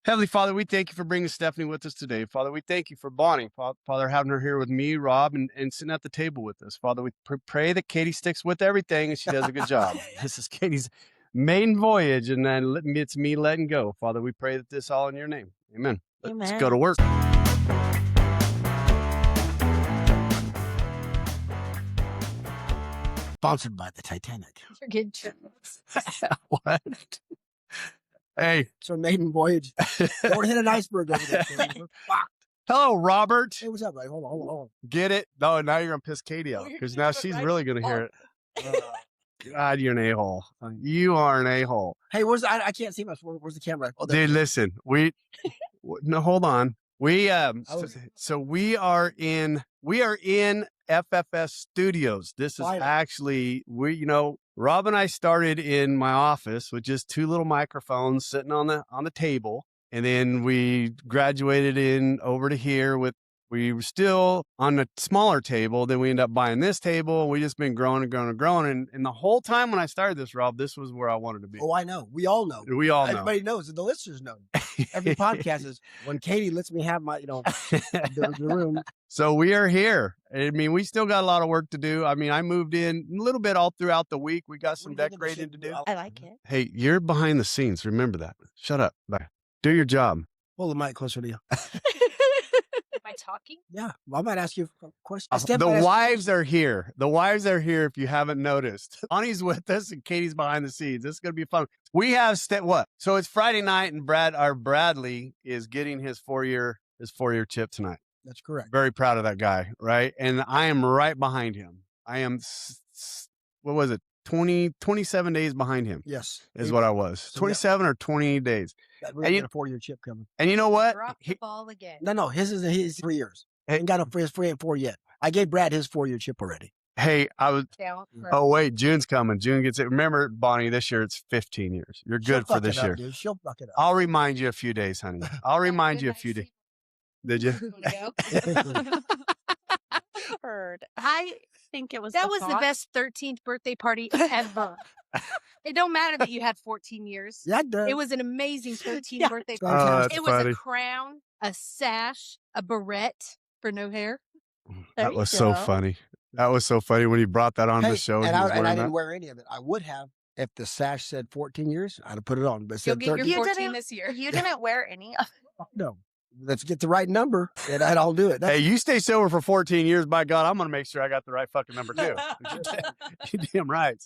Heavenly Father, we thank you for bringing Stephanie with us today. Father, we thank you for Bonnie. Father, having her here with me, Rob, and sitting at the table with us. Father, we pray that Katie sticks with everything and she does a good job. This is Katie's maiden voyage, and then it's me letting go. Father, we pray that this all in your name. Amen. Let's go to work. Sponsored by the Titanic. You're good jokes. What? Hey. It's our maiden voyage. Don't hit an iceberg over there. We're fucked. Hello, Robert. Hey, what's up, buddy? Hold on. Get it? No, now you're going to piss Katie out because now she's really going to hear it. God, you're an a-hole. You are an a-hole. Hey, I can't see much. Where's the camera? Oh, dude, listen. No, hold on. We are in FFS Studios. This is actually, Rob and I started in my office with just two little microphones sitting on the table. And then we graduated over to here we were still on a smaller table. Then we ended up buying this table. We just been growing and growing and growing. And the whole time when I started this, Rob, this was where I wanted to be. Oh, I know. We all know. Everybody knows. The listeners know. Every podcast is when Katie lets me have my, the room. So we are here. I mean, we still got a lot of work to do. I mean, I moved in a little bit all throughout the week. We got some decorating to do. I like it. Hey, you're behind the scenes. Remember that. Shut up. Bye. Do your job. Pull the mic closer to you. Am I talking? Yeah. Well, I might ask you a question. The wives are here. The wives are here if you haven't noticed. Bonnie's with us and Katie's behind the scenes. This is going to be fun. We have what? So it's Friday night and Bradley is getting his four-year chip tonight. That's correct. Very proud of that guy, right? And I am right behind him. I am, what was it? 27 days behind him. Yes. Is what I was. So 27 or 20 days. And you a 4-year chip coming. And you know what? Drop the ball again. No, his 3 years. He ain't got his 3 and 4 yet. I gave Brad his 4-year chip already. Hey, oh wait, June's coming. June gets it. Remember, Bonnie, this year it's 15 years. You're good for this year. Dude. She'll fuck it up. I'll remind you a few days, honey. I'll remind you a few days. Did you? Heard. I think it was the best 13th birthday party ever. It don't matter that you had 14 years. Yeah, it does. It was an amazing 13th birthday party. It was funny. A crown, a sash, a barrette for no hair. That was so funny. That was so funny when he brought that on the show. And I didn't wear any of it. I would have. If the sash said 14 years, I'd have put it on. But it said 13. You're 14 this year. You didn't wear any of it. No. Let's get the right number, and I'll do it. Hey, you stay sober for 14 years. By God, I'm going to make sure I got the right fucking number too. You damn right.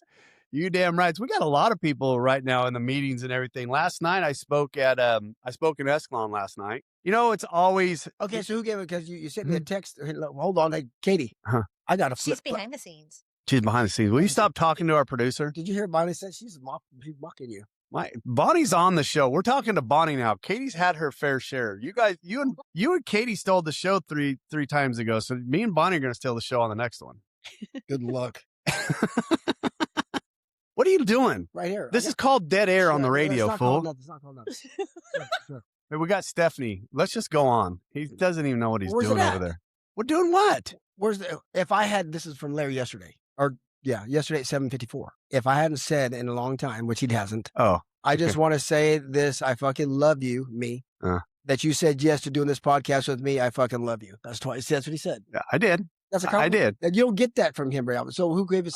You damn right. We got a lot of people right now in the meetings and everything. Last night I spoke in Escalon last night. It's always okay. So who gave it? Because you sent me a text. Hold on, hey, Katie. I got a flip. She's behind the scenes. She's behind the scenes. Will you stop talking to our producer? Did you hear Bonnie said she's mocking you? Bonnie's on the show. We're talking to Bonnie now. Katie's had her fair share. You guys, you and Katie stole the show three times ago. So me and Bonnie are going to steal the show on the next one. Good luck. What are you doing? Right here. This is called dead air on the radio, fool. It's not called nothing. Sure. Hey, we got Stephanie. Let's just go on. He doesn't even know what he's doing over there. We're doing what? This is from Larry yesterday. Yesterday at 7:54. If I hadn't said in a long time, which he hasn't. Oh. I just want to say this. I fucking love you, me. That you said yes to doing this podcast with me. I fucking love you. That's what he said. Yeah, I did. That's a compliment. I did. And you don't get that from him very often. So who gave us?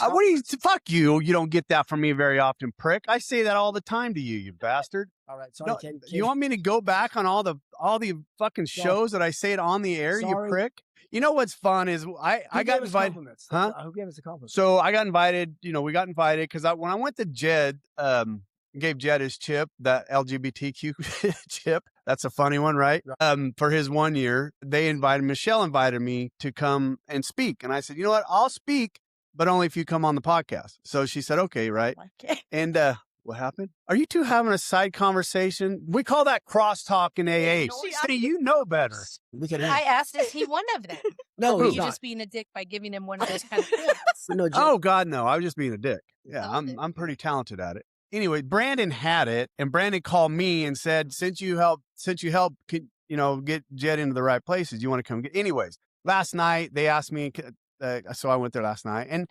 Fuck you. You don't get that from me very often, prick. I say that all the time to you, you bastard. All right. Sorry. You want me to go back on all the fucking shows that I say it on the air, you prick? You know what's fun is I got invited. Who gave us a compliment? So I got invited. We got invited because when I went to Jed, gave Jed his chip, that LGBTQ chip. That's a funny one, right? For his 1 year, Michelle invited me to come and speak. And I said, you know what? I'll speak, but only if you come on the podcast. So she said, okay, right? Okay. And what happened? Are you two having a side conversation? We call that crosstalk in AA. You know better. I asked, is he one of them? No, or he's you not. just being a dick by giving him one of those kind of things? Oh God, no! I was just being a dick. Yeah, I'm pretty talented at it. Anyway, Brandon had it, and Brandon called me and said, since you helped, get Jed into the right places, you want to come get. Anyways, last night they asked me So I went there last night. And,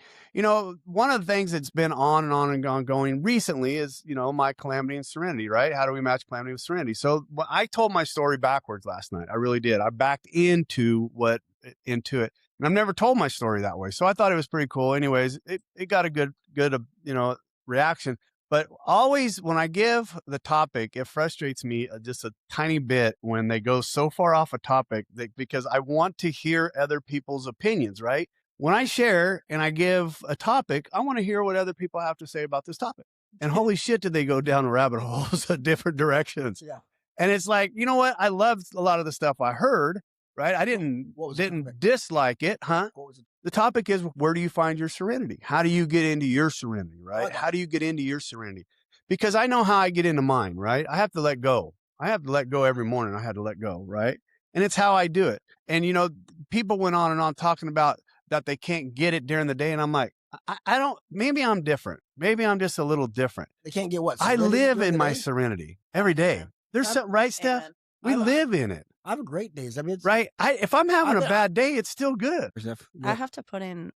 one of the things that's been on and ongoing recently is, my calamity and serenity, right? How do we match calamity with serenity? So I told my story backwards last night. I really did. I backed into it. And I've never told my story that way. So I thought it was pretty cool. Anyways, it got a good, reaction. But always when I give the topic, it frustrates me just a tiny bit when they go so far off a topic because I want to hear other people's opinions, right? When I share and I give a topic, I want to hear what other people have to say about this topic. And holy shit, did they go down rabbit holes of different directions. Yeah. And it's like, you know what? I loved a lot of the stuff I heard, right? I didn't dislike it, huh? What was it? The topic is, where do you find your serenity? How do you get into your serenity, right? How do you get into your serenity? Because I know how I get into mine, right? I have to let go. I have to let go every morning. I had to let go, right? And it's how I do it. And, people went on and on talking about that they can't get it during the day. And I'm like, I don't, maybe I'm different. Maybe I'm just a little different. They can't get what? I live in my serenity every day. There's something, right, Steph? We live in it. I have great days. I mean, it's, right. If I'm having a bad day, it's still good. I have to put in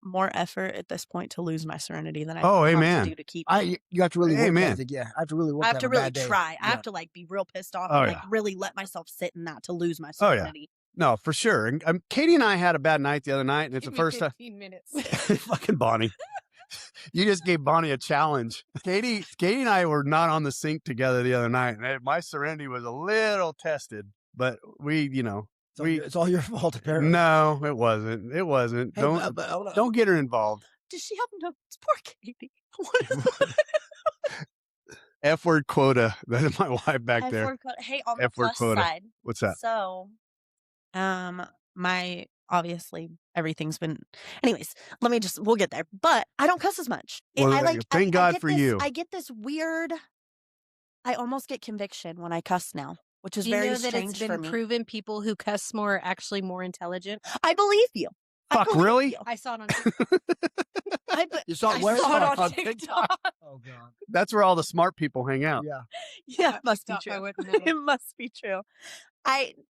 more effort at this point to lose my serenity than I amen. to do to keep it. You have to really work amen. Yeah, I have to really work. I have to really try. Yeah. I have to be real pissed off and really let myself sit in that to lose my serenity. No, for sure. And Katie and I had a bad night the other night, and it's the first time. 15 minutes. Fucking Bonnie. You just gave Bonnie a challenge. Katie and I were not on the sink together the other night, and my serenity was a little tested. But we, it's all your fault, apparently. No, it wasn't. It wasn't. Hey, don't get her involved. Does she happen to? It's poor Katie. What is F word quota. That is my wife back F-word there. Quota. Hey, on the plus side. What's that? So, obviously everything's been. Anyways, we'll get there. But I don't cuss as much. Thank God for you. I get this weird. I almost get conviction when I cuss now. Which is very strange for me. It's been proven people who cuss more are actually more intelligent. I believe you. Fuck, really? I saw it on TikTok. You saw it where? I saw it on TikTok. Oh, God. That's where all the smart people hang out. Yeah, it must be true. It must be true.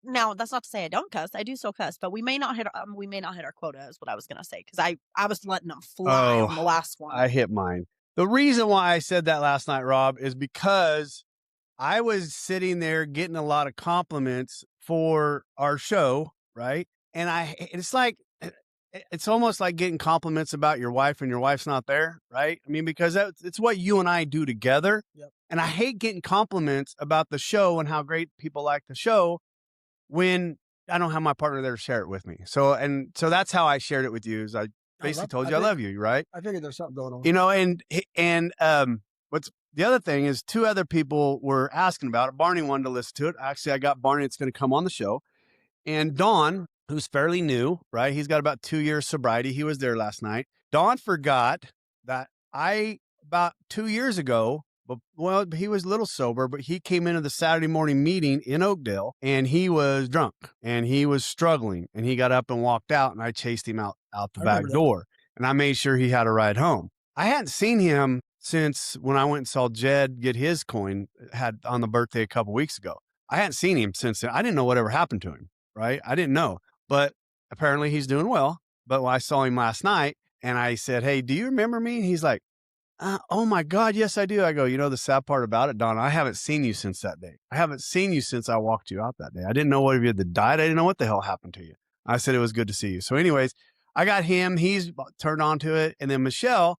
Now that's not to say I don't cuss. I do still cuss, but we may not hit our quota, is what I was gonna say, because I was letting them fly on the last one. I hit mine. The reason why I said that last night, Rob, is because I was sitting there getting a lot of compliments for our show, right? And it's almost like getting compliments about your wife and your wife's not there, right? I mean, because it's what you and I do together. Yep. And I hate getting compliments about the show and how great people like the show when I don't have my partner there to share it with me. So that's how I shared it with you. Is I basically told you I love you, right? I figured there's something going on. And what's the other thing is, two other people were asking about it. Barney wanted to listen to it. Actually, I got Barney that's going to come on the show. And Don, who's fairly new, right? He's got about 2 years sobriety. He was there last night. Don forgot that about 2 years ago, he was a little sober, but he came into the Saturday morning meeting in Oakdale and he was drunk and he was struggling and he got up and walked out and I chased him out the back door and I made sure he had a ride home. I hadn't seen him since when I went and saw Jed get his coin had on the birthday a couple weeks ago. I hadn't seen him since then. I didn't know whatever happened to him, right? I didn't know, but apparently he's doing well. But when I saw him last night and I said, "Hey, do you remember me?" And he's like, "Oh my God, yes, I do." I go, "The sad part about it, Don, I haven't seen you since that day. I haven't seen you since I walked you out that day. I didn't know whether you had died. I didn't know what the hell happened to you." I said, "It was good to see you." So anyways, I got him. He's turned on to it. And then Michelle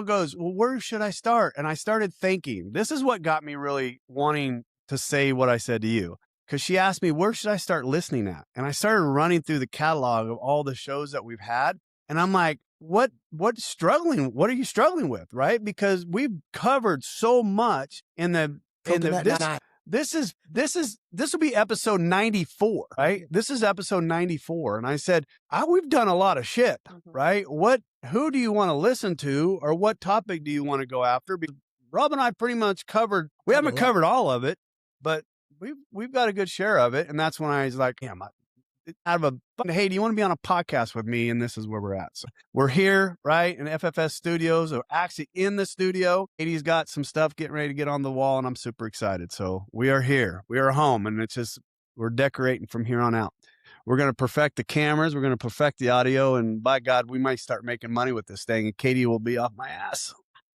goes, "Well, where should I start?" And I started thinking, this is what got me really wanting to say what I said to you. Because she asked me, where should I start listening at? And I started running through the catalog of all the shows that we've had. And I'm like, what are you struggling with? Right? Because we've covered so much this will be episode 94, right? This is episode 94. And I said, we've done a lot of shit, right? Who do you want to listen to or what topic do you want to go after? Because Rob and I pretty much we haven't covered all of it, but we've got a good share of it. And that's when I was like, hey, do you want to be on a podcast with me? And this is where we're at. So we're here, right? In FFS studios, or actually in the studio. Katie's got some stuff getting ready to get on the wall and I'm super excited. So we are here, we are home, and it's just, we're decorating from here on out. We're going to perfect the cameras. We're going to perfect the audio. And by God, we might start making money with this thing. And Katie will be off my ass.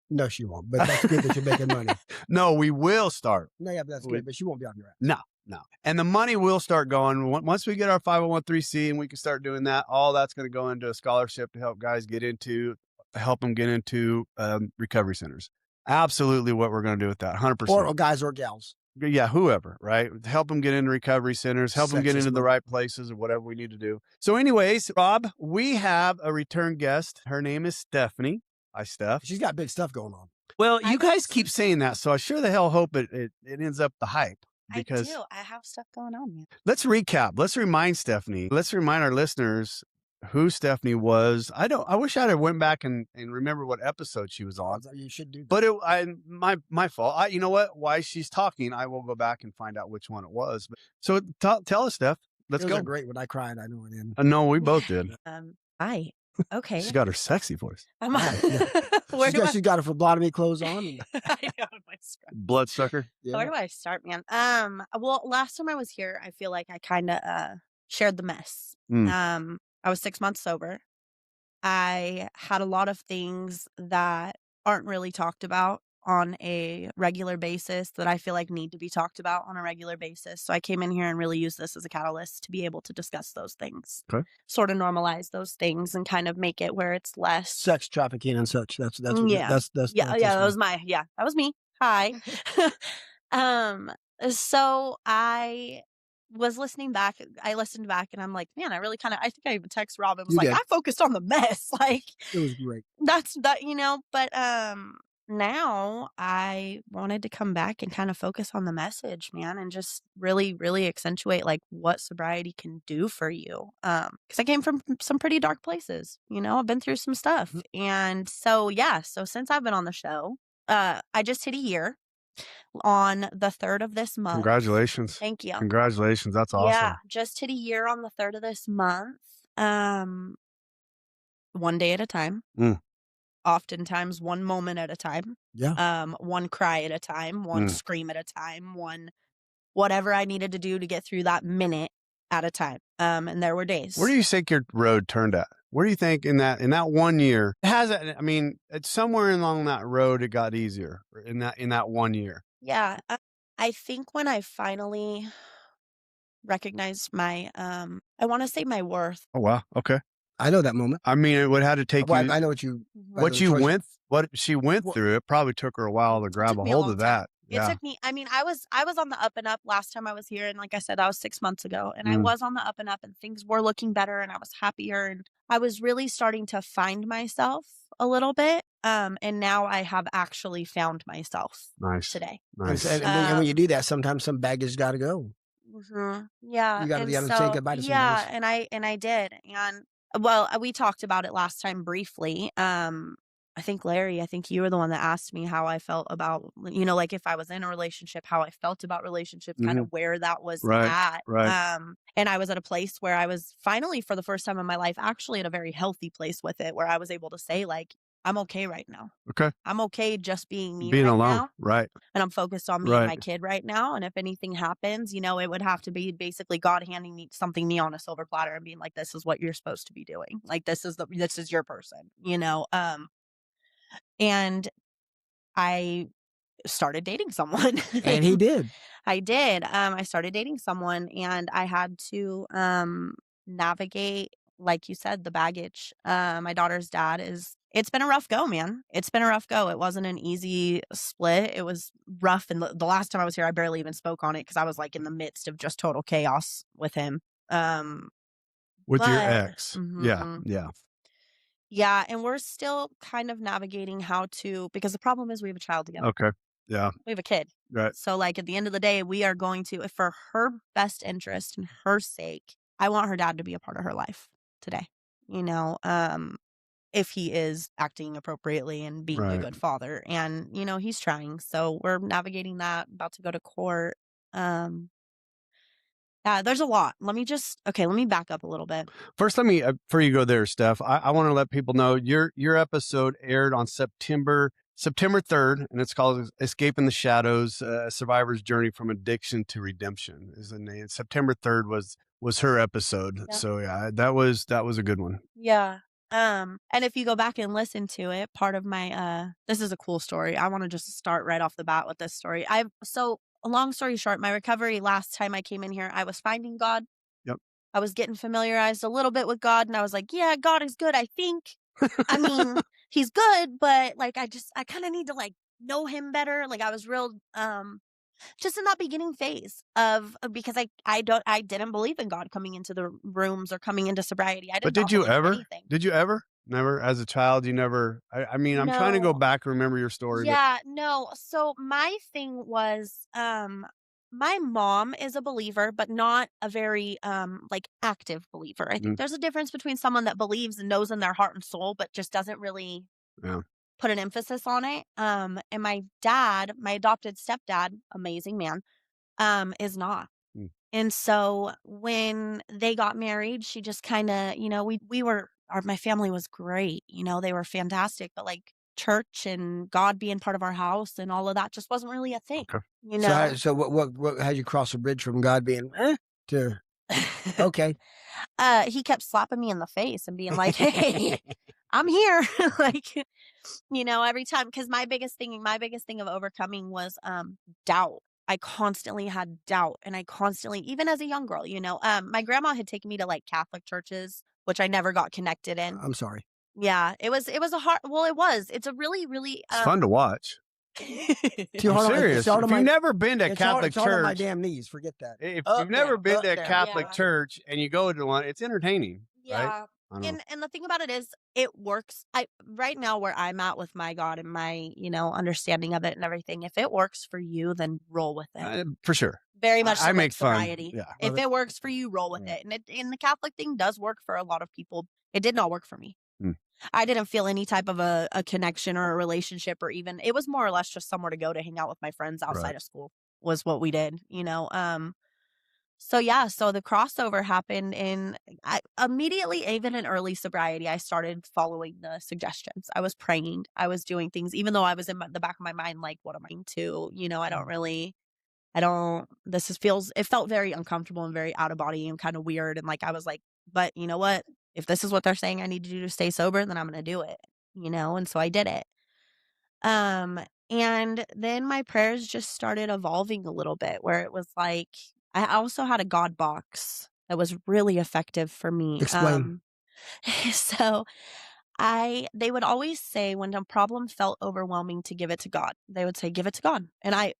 No, she won't. But that's good that you're making money. No, we will start. No, yeah, but that's good. But she won't be off your ass. No. And the money will start going. Once we get our 501(c) and we can start doing that, all that's going to go into a scholarship to help guys help them get into recovery centers. Absolutely what we're going to do with that, 100%. Or guys or gals. Yeah, whoever, right? Help them get into recovery centers, help them get into the right places or whatever we need to do. So anyways, Rob, we have a return guest. Her name is Stephanie. Hi, Steph. She's got big stuff going on. Well, you guys keep saying that, so I sure the hell hope it ends up the hype. Because I do. I have stuff going on, man. Let's recap. Let's remind Stephanie. Let's remind our listeners who Stephanie was. I wish I'd have went back and remember what episode she was on. You should do that. But my fault. You know what? While she's talking, I will go back and find out which one it was. So tell us, Steph. Let's go. Great when I cried. I know it in. No, we both did. Hi. Okay. She's got her sexy voice. She's got her phlebotomy clothes on. I know. Bloodsucker. Yeah. Where do I start, man? Well, last time I was here, I feel like I kind of shared the mess. I was 6 months sober. I had a lot of things that aren't really talked about on a regular basis that I feel like need to be talked about on a regular basis. So I came in here and really used this as a catalyst to be able to discuss those things. Okay. Sort of normalize those things and kind of make it where it's less sex trafficking and such. That was me. Hi. So I was listening back. I listened back and I'm like, man, I think I even texted Rob and was I focused on the mess. Like, it was great. That's but now I wanted to come back and kind of focus on the message, man, and just really, really accentuate like what sobriety can do for you. Because I came from some pretty dark places, I've been through some stuff. And so since I've been on the show, I just hit a year on the 3rd of this month. Congratulations. Thank you. Congratulations. That's awesome. Yeah, just hit a year on the 3rd of this month. One day at a time. Oftentimes one moment at a time. Yeah. One cry at a time, one scream at a time, one whatever I needed to do to get through that minute at a time. And there were days. Where do you think your road turned at? Where do you think in that 1 year it's somewhere along that road it got easier in that 1 year? Yeah. I think when I finally recognized my I want to say my worth. Oh wow. Okay. I know that moment. I mean, it would have to take you. I know what she went through. It probably took her a while to grab a hold of that. It took me. I mean, I was on the up and up last time I was here, and like I said, that was 6 months ago, and I was on the up and up, and things were looking better, and I was happier, and I was really starting to find myself a little bit. And now I have actually found myself. Today. Nice. And when you do that, sometimes some baggage got to go. Yeah. You got to say goodbye to some of those. and I did, and. Well, we talked about it last time briefly. I think Larry, you were the one that asked me how I felt about, like if I was in a relationship, how I felt about relationships, kind of where that was at. Right. And I was at a place where I was finally, for the first time in my life, actually at a very healthy place with it, where I was able to say like, I'm okay right now. Okay. I'm okay just being me being right alone. Now. Right. And I'm focused on me and my kid right now. And if anything happens, it would have to be basically God handing me something on a silver platter and being like, this is what you're supposed to be doing. Like, this is your person, and I started dating someone. And he did. I did. I started dating someone and I had to navigate, like you said, the baggage. My daughter's dad it's been a rough go, man. It's been a rough go. It wasn't an easy split. It was rough. And the last time I was here, I barely even spoke on it because I was like in the midst of just total chaos with him. With your ex. Yeah. Yeah. Yeah. And we're still kind of navigating how to, because the problem is we have a child together. Okay. Yeah. We have a kid. Right. So like at the end of the day, we are going to, if for her best interest and her sake, I want her dad to be a part of her life today. If he is acting appropriately and being a good father, and he's trying, so we're navigating that, about to go to court. There's a lot. Let me back up a little bit. First, before you go there, Steph, I want to let people know your episode aired on September September 3rd, and it's called Escaping the Shadows, A Survivor's Journey from Addiction to Redemption is the name. September 3rd was her episode. Yeah. So yeah, that was a good one. Yeah. And if you go back and listen to it, part of my this is a cool story. I want to just start right off the bat with this story. So a long story short, my recovery last time I came in here, I was finding God. Yep. I was getting familiarized a little bit with God, and I was like, yeah, God is good, I think. I mean, he's good, but like I kind of need to like know him better. Like I was real just in that beginning phase of because I didn't believe in God coming into the rooms or coming into sobriety. But did you ever? Did you ever? Never as a child, you never. I mean, I'm trying to go back and remember your story. Yeah, no. So my thing was my mom is a believer, but not a very like active believer. I think there's a difference between someone that believes and knows in their heart and soul, but just doesn't really put an emphasis on it. And my dad, my adopted stepdad, amazing man, is not. And so when they got married, she just kind of, you know, my family was great, you know, they were fantastic, but like church and God being part of our house and all of that just wasn't really a thing, you know? So what had you cross the bridge from God being to, okay. He kept slapping me in the face and being like, hey, I'm here. Like, you know, every time, because my biggest thing of overcoming was doubt. I constantly had doubt, and I constantly, even as a young girl, you know, my grandma had taken me to like Catholic churches, which I never got connected in. I'm sorry. Yeah, it was a hard. Well, it was. It's a really, really. It's fun to watch. I'm serious. If you've never been to a Catholic church, on my damn knees. Forget that. If you've never been to a Catholic church and you go to one, it's entertaining. Yeah. Right? And the thing about it is it works. Right now where I'm at with my God and my, you know, understanding of it and everything, if it works for you, then roll with it. For sure. Very much I make sobriety. fun. Yeah. If it works for you, roll with it. And the Catholic thing does work for a lot of people. It did not work for me. I didn't feel any type of a connection or a relationship, or even, it was more or less just somewhere to go to hang out with my friends outside of school was what we did, you know? So yeah, so the crossover happened I immediately, even in early sobriety, I started following the suggestions. I was praying, I was doing things, even though I was in the back of my mind, like, what am I into? You know, it felt very uncomfortable and very out of body and kind of weird. And like, I was like, but you know what? If this is what they're saying I need to do to stay sober, then I'm going to do it, you know? And so I did it. And then my prayers just started evolving a little bit, where it was like, I also had a God box that was really effective for me. Explain. So they would always say when a problem felt overwhelming to give it to God. They would say, give it to God. And I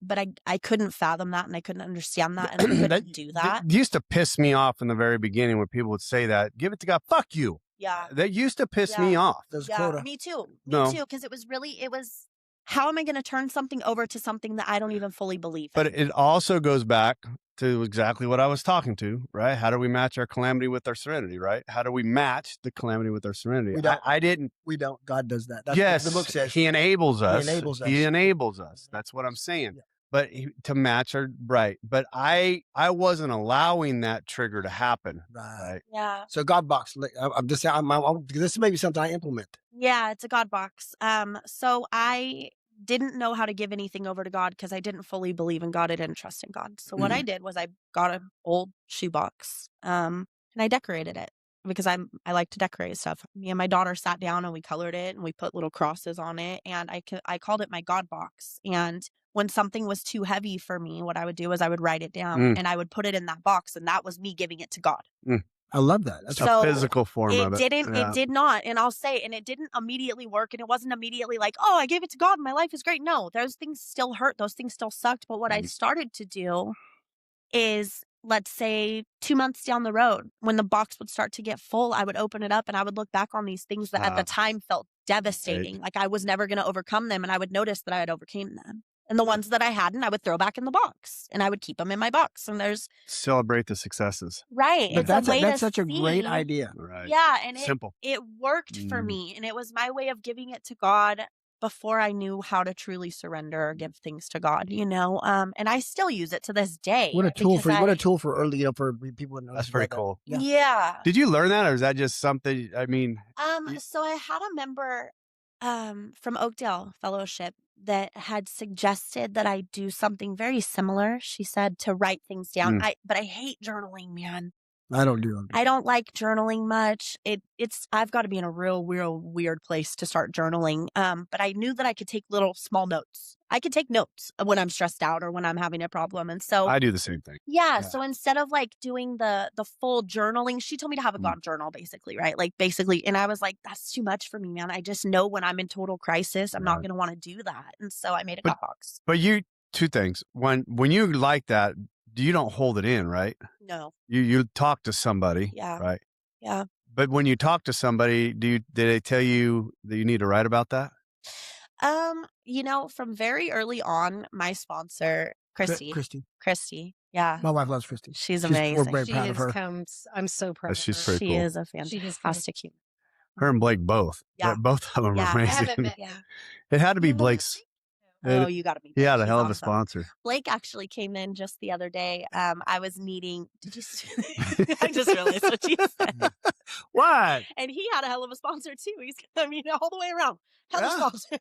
couldn't fathom that, and I couldn't understand that, and I couldn't do that. It used to piss me off in the very beginning when people would say that, give it to God, fuck you. Yeah. That used to piss me off. Me too. Me too. Because it was, how am I going to turn something over to something that I don't even fully believe in? But it also goes back to exactly what I was talking to, right? How do we match our calamity with our serenity, right? How do we match the calamity with our serenity? We don't. God does that. That's yes, what the book says. He enables us. He enables us. That's what I'm saying. Yeah. But to match our But I wasn't allowing that trigger to happen. Right. Yeah. So God box. I'm just saying. This may be something I implement. Yeah, it's a God box. So I didn't know how to give anything over to God because I didn't fully believe in God. I didn't trust in God. So what I did was I got an old shoebox, and I decorated it because I like to decorate stuff. Me and my daughter sat down and we colored it and we put little crosses on it, and I called it my God box. And when something was too heavy for me, what I would do is I would write it down and I would put it in that box, and that was me giving it to God. I love that. That's a physical form of it. It did not. And I'll say, and it didn't immediately work. And it wasn't immediately like, oh, I gave it to God and my life is great. No, those things still hurt. Those things still sucked. But what I started to do is, let's say 2 months down the road, when the box would start to get full, I would open it up and I would look back on these things that at the time felt devastating. Right. Like I was never going to overcome them. And I would notice that I had overcame them. And the ones that I hadn't, I would throw back in the box, and I would keep them in my box. And celebrate the successes. Right. But that's such a great idea. Right. Yeah. And simple. It worked for me. And it was my way of giving it to God before I knew how to truly surrender or give things to God, you know? And I still use it to this day. What a tool for early, for people. That's pretty cool. Yeah. Did you learn that, or is that just something, I mean? So I had a member, from Oakdale Fellowship that had suggested that I do something very similar. She said to write things down. But I hate journaling, man. I don't do it. I don't like journaling much. I've got to be in a real weird place to start journaling. But I knew that I could take little small notes. I could take notes when I'm stressed out or when I'm having a problem. And so I do the same thing. yeah. So instead of like doing the full journaling, she told me to have a God journal, basically, right? Like basically, and I was like, that's too much for me, man. I just know when I'm in total crisis, I'm not going to want to do that. And so I made a God box. But two things. When you like that, you don't hold it in, right? No. You talk to somebody, right? Yeah. But when you talk to somebody, did they tell you that you need to write about that? From very early on, my sponsor, Christy. Yeah. My wife loves Christy. She's amazing. We're very proud of her. I'm so proud of her. She's pretty She cool. is a fantastic human. Her and Blake both. Yeah. Both of them are amazing. It had to be Blake's. Oh, you got to be. He had a hell of a sponsor. Blake actually came in just the other day. I was needing. Did you? I just realized what you said. What? And he had a hell of a sponsor too. All the way around. Hell of a sponsor.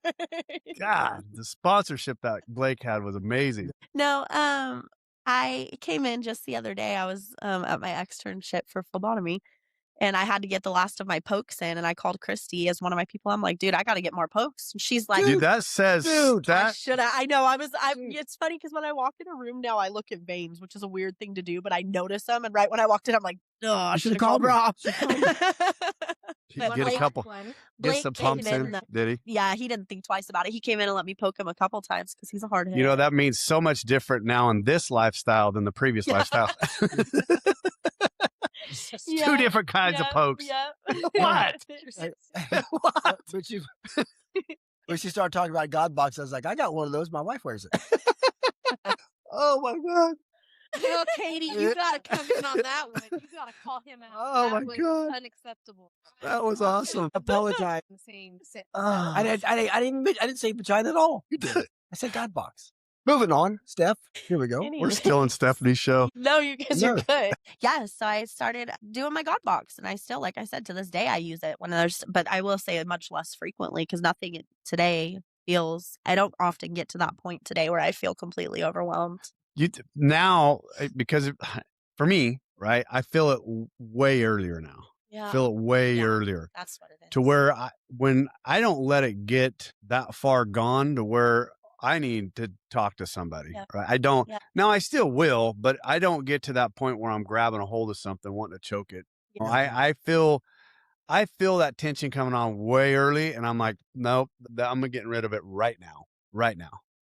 God, the sponsorship that Blake had was amazing. No, I came in just the other day. I was at my externship for phlebotomy. And I had to get the last of my pokes in, and I called Christy as one of my people. I'm like, dude, I got to get more pokes. And she's like, dude, that says that. I should have. I know. It's funny because when I walk in a room now, I look at veins, which is a weird thing to do, but I notice them. And right when I walked in, I'm like, oh, I should have called Rob. Get a couple. Get some pumps in. Did he? Yeah, he didn't think twice about it. He came in and let me poke him a couple times because he's a hard hitter. That means so much different now in this lifestyle than the previous lifestyle. Two different kinds of pokes. Yeah. What? What? When she started talking about God box, I was like, I got one of those. My wife wears it. Oh my God. Well, Katie, you got to come in on that one. You got to call him out. Oh my God. Unacceptable. That was awesome. Apologize. I didn't say vagina at all. You did. I said God box. Moving on, Steph. Here we go. Anyway. We're still in Stephanie's show. No, you guys are good. Yeah, so I started doing my God box, and I still, like I said, to this day, I use it when but I will say much less frequently because nothing today I don't often get to that point today where I feel completely overwhelmed. Now, because for me, right, I feel it way earlier now. Yeah. Feel it way earlier. That's what it is. To where when I don't let it get that far gone to where I need to talk to somebody, right? I don't. Yeah. Now I still will, but I don't get to that point where I'm grabbing a hold of something, wanting to choke it. Yeah. I feel that tension coming on way early, and I'm like, nope, I'm getting rid of it right now.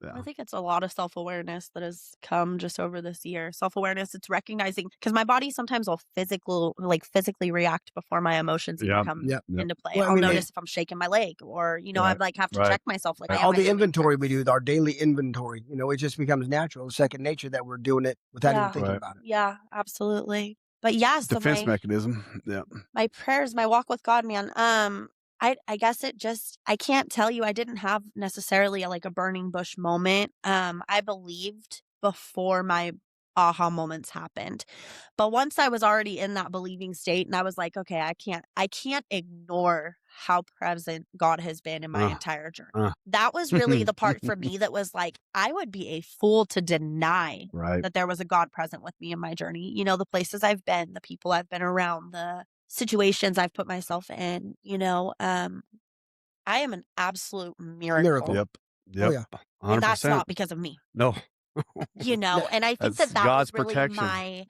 Yeah. I think it's a lot of self-awareness that has come just over this year. Self-awareness, it's recognizing, because my body sometimes will physically react before my emotions even come into play. Well, I'll notice if I'm shaking my leg or, I have to check myself. Like all the inventory we do, our daily inventory, it just becomes natural, second nature that we're doing it without even thinking about it. Yeah, absolutely. But yes, defense mechanism. Yeah. My prayers, my walk with God, man. I guess I can't tell you, I didn't have necessarily a burning bush moment. I believed before my aha moments happened. But once I was already in that believing state and I was like, okay, I can't ignore how present God has been in my entire journey. That was really the part for me that was like, I would be a fool to deny that there was a God present with me in my journey. The places I've been, the people I've been around, the situations I've put myself in, I am an absolute miracle. Yep. Oh, yeah. 100%. And that's not because of me. No. And I think that God's was really protection.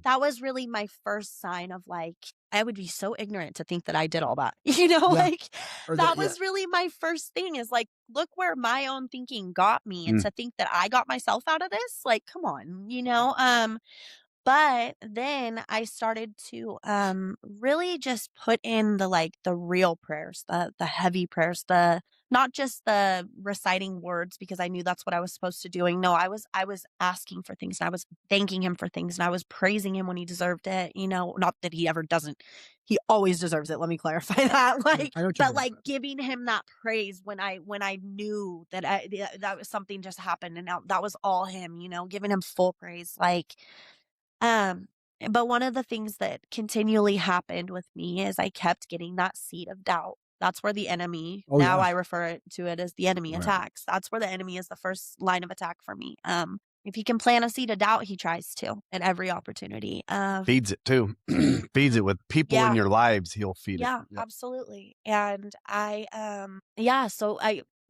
that was really my first sign of I would be so ignorant to think that I did all that. That was really my first thing is look where my own thinking got me and to think that I got myself out of this. Come on, But then I started to really just put in the real prayers, the heavy prayers, not just the reciting words because I knew that's what I was supposed to doing. No, I was asking for things and I was thanking him for things and I was praising him when he deserved it. Not that he ever doesn't. He always deserves it. Let me clarify that. But giving him that praise when I knew that that was something just happened and that was all him. Giving him full praise, But one of the things that continually happened with me is I kept getting that seed of doubt That's where the enemy, Oh, now yeah. I refer to it as the enemy Right. attacks. That's where the enemy is the first line of attack for me. If he can plant a seed of doubt, he tries to at every opportunity. Feeds it too. Feeds it with people in your lives. He'll feed it. Yeah, absolutely. And so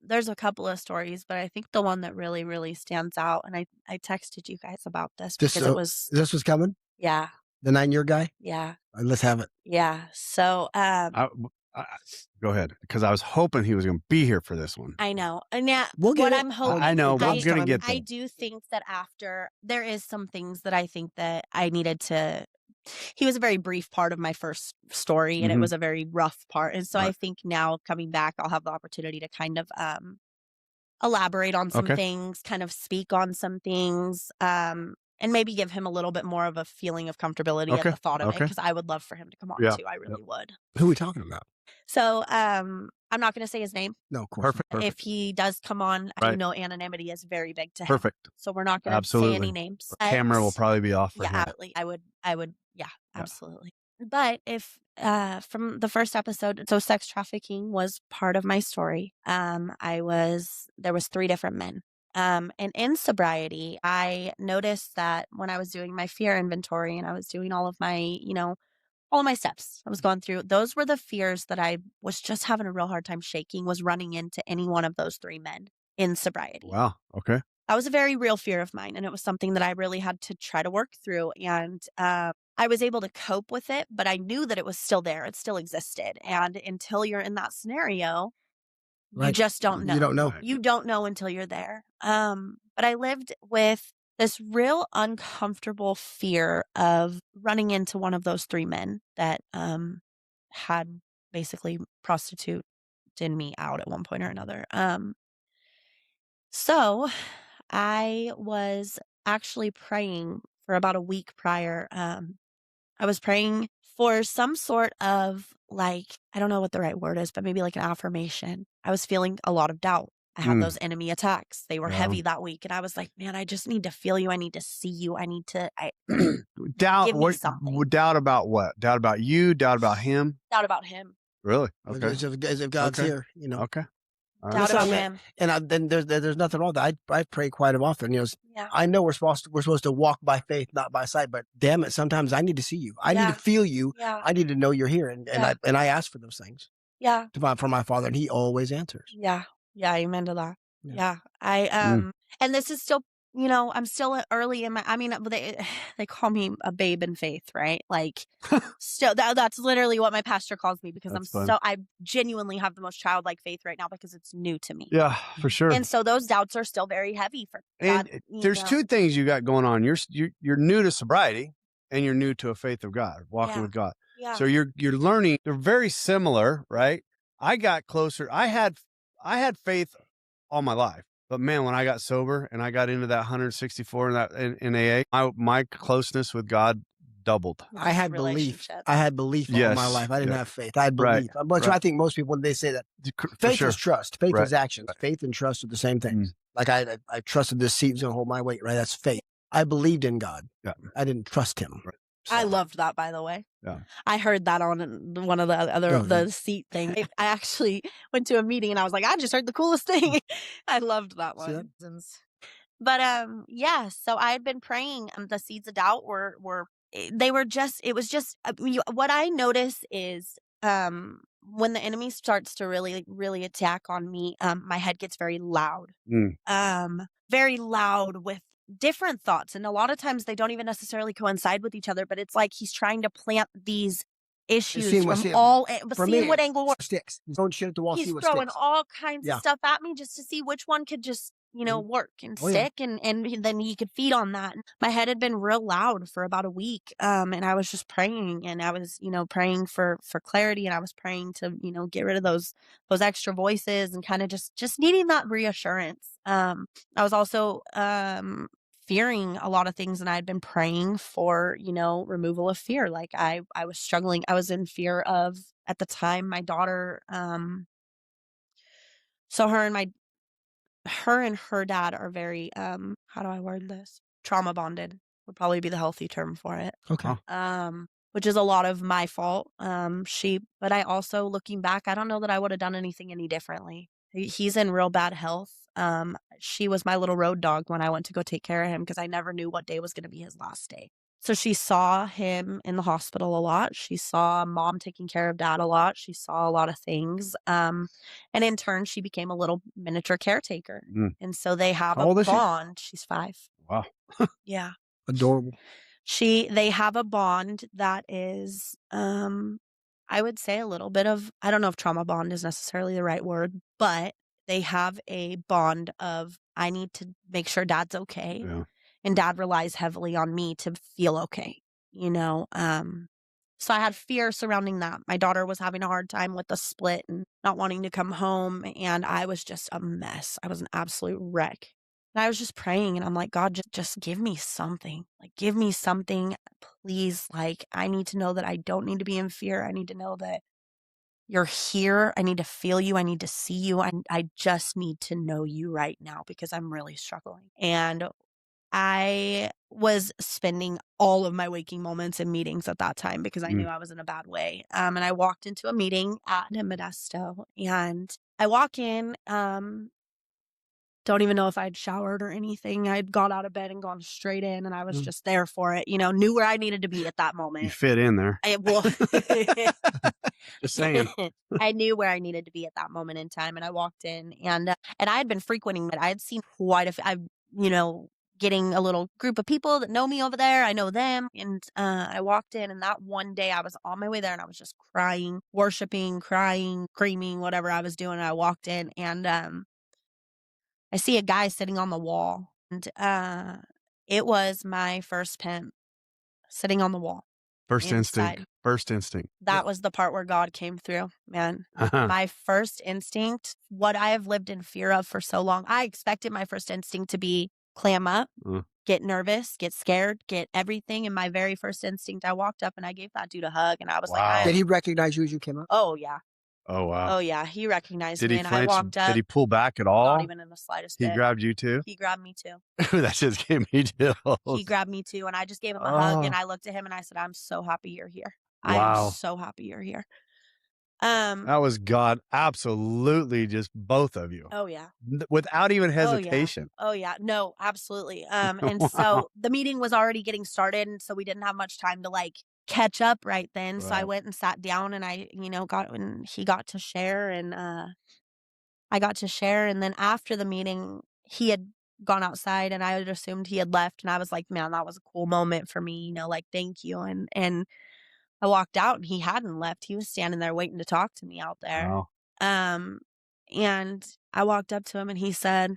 there's a couple of stories, but I think the one that really, really stands out, and I texted you guys about this because it was, this was coming? yeah, The 9-year guy? yeah, Let's have it. yeah. So, go ahead, because I was hoping he was going to be here for this one. I know. And yeah, We'll get what it. I'm hoping, I know, but we're going to get there. I do think that after, there is some things that I think that I needed to, he was a very brief part of my first story, and it was a very rough part. And so I think now coming back, I'll have the opportunity to kind of elaborate on some things, kind of speak on some things, and maybe give him a little bit more of a feeling of comfortability at the thought of it, because I would love for him to come on too. I really would. Who are we talking about? So I'm not going to say his name. No, of course. Perfect. If he does come on, I know anonymity is very big to him. Perfect. So we're not going to say any names. Camera will probably be off for him. Absolutely. I would. Yeah, absolutely. But if from the first episode, so sex trafficking was part of my story. There was 3 different men. And in sobriety, I noticed that when I was doing my fear inventory and I was doing all of my, all of my steps I was going through, those were the fears that I was just having a real hard time shaking, was running into any one of those 3 men in sobriety. Wow. Okay. That was a very real fear of mine. And it was something that I really had to try to work through. And I was able to cope with it, but I knew that it was still there. It still existed. And until you're in that scenario, you just don't know. You don't know. You don't know until you're there. But I lived with this real uncomfortable fear of running into one of those 3 men that had basically prostituted me out at one point or another. So I was actually praying for about a week prior. I was praying for some sort of, like, I don't know what the right word is, but maybe like an affirmation. I was feeling a lot of doubt. I had those enemy attacks. They were heavy that week. And I was like, man, I just need to feel you. I need to see you. I need to doubt. give me something. Doubt about what? Doubt about you? Doubt about him? Doubt about him. Really? Okay. As if God's here, Okay. Doubt about him. And then there's nothing wrong with that. I pray quite often. Yeah. I know we're supposed to walk by faith, not by sight. But damn it, sometimes I need to see you. I need to feel you. Yeah. I need to know you're here. And I ask for those things. Yeah. For my Father, and He always answers. Yeah. Yeah. Amen to that. Yeah. I and this is still, I'm still early in my, they call me a babe in faith, right? Like, still, that's literally what my pastor calls me, because I genuinely have the most childlike faith right now because it's new to me. Yeah, for sure. And so those doubts are still very heavy for God. And there's 2 things you got going on. You're new to sobriety, and you're new to a faith of God, walking with God. Yeah. So you're learning. They're very similar, right? I got closer. I had faith all my life, but man, when I got sober and I got into that 164 in AA, my closeness with God doubled. I had belief. I had belief all my life. I didn't have faith. I had belief. But I think most people, when they say that, faith is trust. Faith is action. Faith and trust are the same things. Like I trusted this seat's going to hold my weight, right? That's faith. I believed in God. Yeah. I didn't trust Him. Right. So. I loved that, by the way. Yeah. I heard that on one of the seat thing. I actually went to a meeting and I was like, I just heard the coolest thing. I loved that one. But so I had been praying. The seeds of doubt it was just what I notice is when the enemy starts to really, really attack on me, my head gets very loud. Very loud with different thoughts, and a lot of times they don't even necessarily coincide with each other, but it's like he's trying to plant these issues seeing what angle works. Sticks. He's throwing shit at the wall. He's throwing all kinds of stuff at me just to see which one could just work and stick, and then he could feed on that. My head had been real loud for about a week, and I was just praying, and I was praying for clarity, and I was praying to get rid of those extra voices, and kind of just needing that reassurance. I was also fearing a lot of things, and I had been praying for removal of fear. Like I was struggling. I was in fear of, at the time, my daughter. So her and her dad are very, how do I word this? Trauma bonded would probably be the healthy term for it. Okay. which is a lot of my fault. But I also, looking back, I don't know that I would have done anything any differently. He's in real bad health. She was my little road dog when I went to go take care of him because I never knew what day was going to be his last day. So she saw him in the hospital a lot. She saw mom taking care of dad a lot. She saw a lot of things. And in turn, she became a little miniature caretaker. And so they have a bond. She's 5. Wow. Yeah. Adorable. They have a bond that is, I would say a little bit of, I don't know if trauma bond is necessarily the right word, but they have a bond of, I need to make sure dad's okay. Yeah. And dad relies heavily on me to feel okay, you know? So I had fear surrounding that. My daughter was having a hard time with the split and not wanting to come home. And I was just a mess. I was an absolute wreck. And I was just praying and I'm like, God, just give me something. Like, give me something, please. Like, I need to know that I don't need to be in fear. I need to know that you're here. I need to feel you. I need to see you. I just need to know you right now because I'm really struggling. And I was spending all of my waking moments in meetings at that time because I knew I was in a bad way. And I walked into a meeting at Modesto and I walk in, don't even know if I'd showered or anything. I'd got out of bed and gone straight in and I was just there for it, you know, knew where I needed to be at that moment. You fit in there. Just saying. I knew where I needed to be at that moment in time. And I walked in and I had been frequenting it. I had seen quite getting a little group of people that know me over there. I know them. And I walked in and that one day I was on my way there and I was just crying, worshiping, crying, screaming, whatever I was doing. And I walked in and I see a guy sitting on the wall. And it was my first pimp sitting on the wall. First instinct. That was the part where God came through, man. My first instinct, what I have lived in fear of for so long, I expected my first instinct to be clam up, get nervous, get scared, get everything. And my very first instinct, I walked up and I gave that dude a hug and I was like, Did he recognize you as you came up? Oh, yeah. Oh, wow. Oh, yeah. He recognized Did me he and flinch? I walked up. Did he pull back at all? Not even in the slightest bit. He grabbed you too? He grabbed me too. That just gave me chills. He grabbed me too. And I just gave him a hug and I looked at him and I said, I'm so happy you're here. I am so happy you're here. That was God. Absolutely. Just both of you. Oh, yeah. Without even hesitation. Oh, yeah. No, absolutely. And so the meeting was already getting started. And so we didn't have much time to like catch up right then. So I went and sat down and I, he got to share and I got to share. And then after the meeting, he had gone outside and I had assumed he had left. And I was like, man, that was a cool moment for me, like, thank you. And I walked out and he hadn't left. He was standing there waiting to talk to me out there. Wow. And I walked up to him and he said,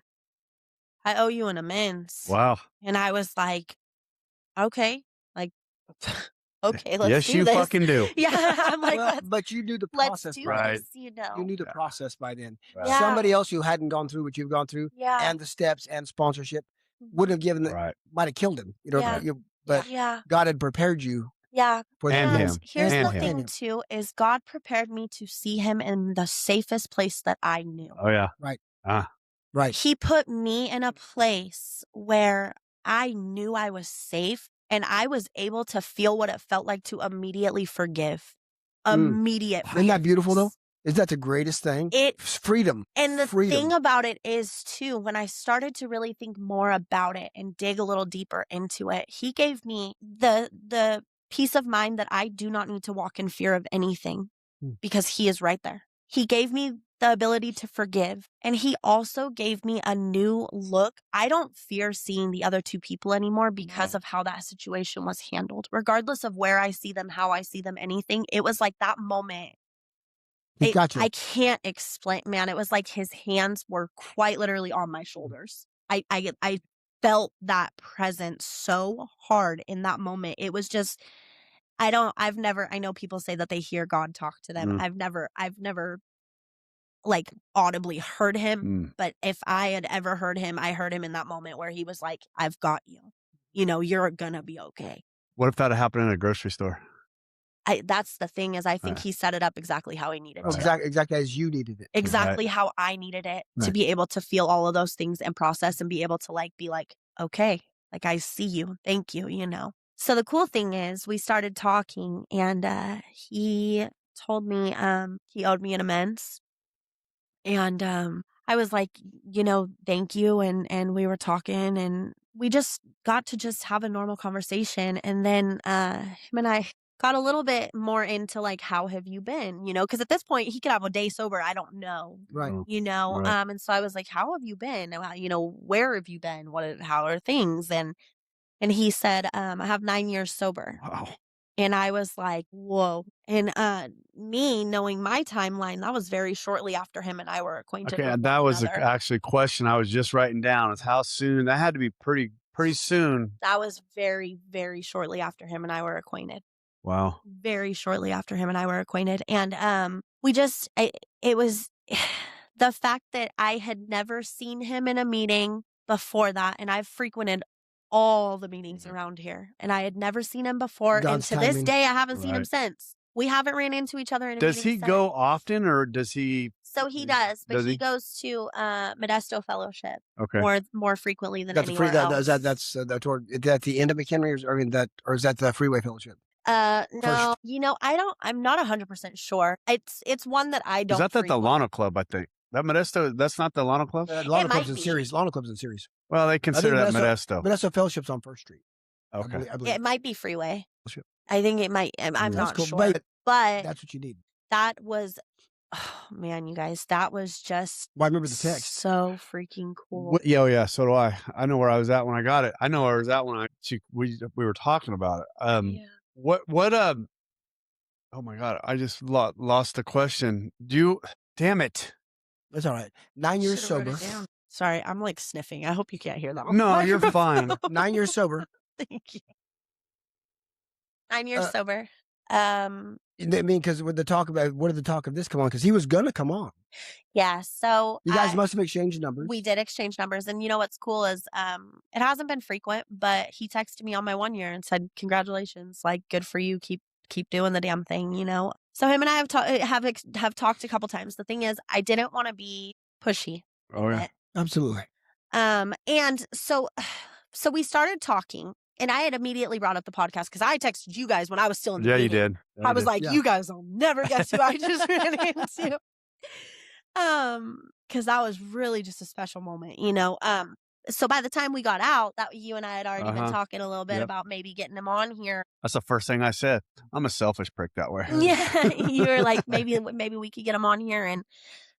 I owe you an amends. Wow. And I was like, okay, like, okay, let's yes, do you this. Fucking do. Yeah. I'm like, but you knew the process. Let's do right. this, You knew the process by then. Right. Yeah. Somebody else who hadn't gone through what you've gone through and the steps and sponsorship would have given might have killed him. But God had prepared you. Yeah. And him. Here's and the him. thing too, is God prepared me to see him in the safest place that I knew. Oh, yeah. Right. Right. He put me in a place where I knew I was safe and I was able to feel what it felt like to immediately forgive. Immediate forgiveness. Isn't that beautiful though? Isn't that the greatest thing? It's freedom. And the thing about it is too, when I started to really think more about it and dig a little deeper into it, he gave me the peace of mind that I do not need to walk in fear of anything because he is right there. He gave me the ability to forgive. And he also gave me a new look. I don't fear seeing the other two people anymore because of how that situation was handled. Regardless of where I see them, how I see them, anything, it was like that moment. I can't explain, man. It was like his hands were quite literally on my shoulders. I felt that presence so hard in that moment. It was just, I know people say that they hear God talk to them. I've never like audibly heard him, but if I had ever heard him, I heard him in that moment where he was like, I've got you, you're gonna be okay. What if that had happened in a grocery store? That's the thing is I think he set it up exactly how he needed to. Exactly as you needed it. Exactly how I needed it to be able to feel all of those things and process and be able to be like, okay, like I see you. Thank you, So the cool thing is we started talking, and he told me he owed me an amends. And I was like, thank you. And we were talking, and we just got to just have a normal conversation. And then him and I got a little bit more into like, how have you been? Because at this point he could have a day sober. I don't know. Right. Right. And so I was like, how have you been? Where have you been? How are things? And he said, I have 9 years sober. Wow. And I was like, whoa. And me knowing my timeline, that was very shortly after him and I were acquainted. Okay, with that one was another. actually a question I was just writing down. Is how soon? That had to be pretty soon. That was very, very shortly after him and I were acquainted. Wow. Very shortly after him and I were acquainted. And it was the fact that I had never seen him in a meeting before that. And I've frequented all the meetings around here, and I had never seen him before. God's and to this timing. day, I haven't seen him since. We haven't ran into each other in a Does meeting he since. go often, or does he? So he does, but Does he he? goes to Modesto Fellowship Okay. more frequently than That's anywhere else. that's at the end of McHenry, or is that the Freeway Fellowship? No, First. I'm not 100% sure. It's one that I don't. Is that the Lano Club? I think that Modesto. That's not the Lano Club. Lano Club's in series. Lano Club's in series. Well, they consider that Modesto. Modesto Fellowship's on First Street. Okay. I believe. It might be Freeway. I think it might. I'm not cool, sure. But that's what you need. That was, oh man, you guys, that was just. Well, I remember the text. So freaking cool. Yeah. So do I. I know where I was at when I got it. I know where I was at when we were talking about it. What oh my God, I just lost the question. Damn it. That's all right. 9 years sober. Sorry, I'm like sniffing. I hope you can't hear that. No, you're fine. 9 years sober. Thank you. 9 years sober. I mean, because with the talk about, what did the talk of this come on? Because he was going to come on. Yeah. So you guys must have exchanged numbers. We did exchange numbers. And you know what's cool is it hasn't been frequent, but he texted me on my 1 year and said, congratulations, like, good for you. Keep doing the damn thing, So him and I have talked a couple times. The thing is, I didn't want to be pushy. Oh, yeah. Absolutely. And so we started talking. And I had immediately brought up the podcast because I texted you guys when I was still in the meeting. You did. I was like, you guys will never guess who I just ran into. Because that was really just a special moment, So by the time we got out, that you and I had already been talking a little bit about maybe getting him on here. That's the first thing I said. I'm a selfish prick that way. Yeah, you were like, maybe we could get him on here. And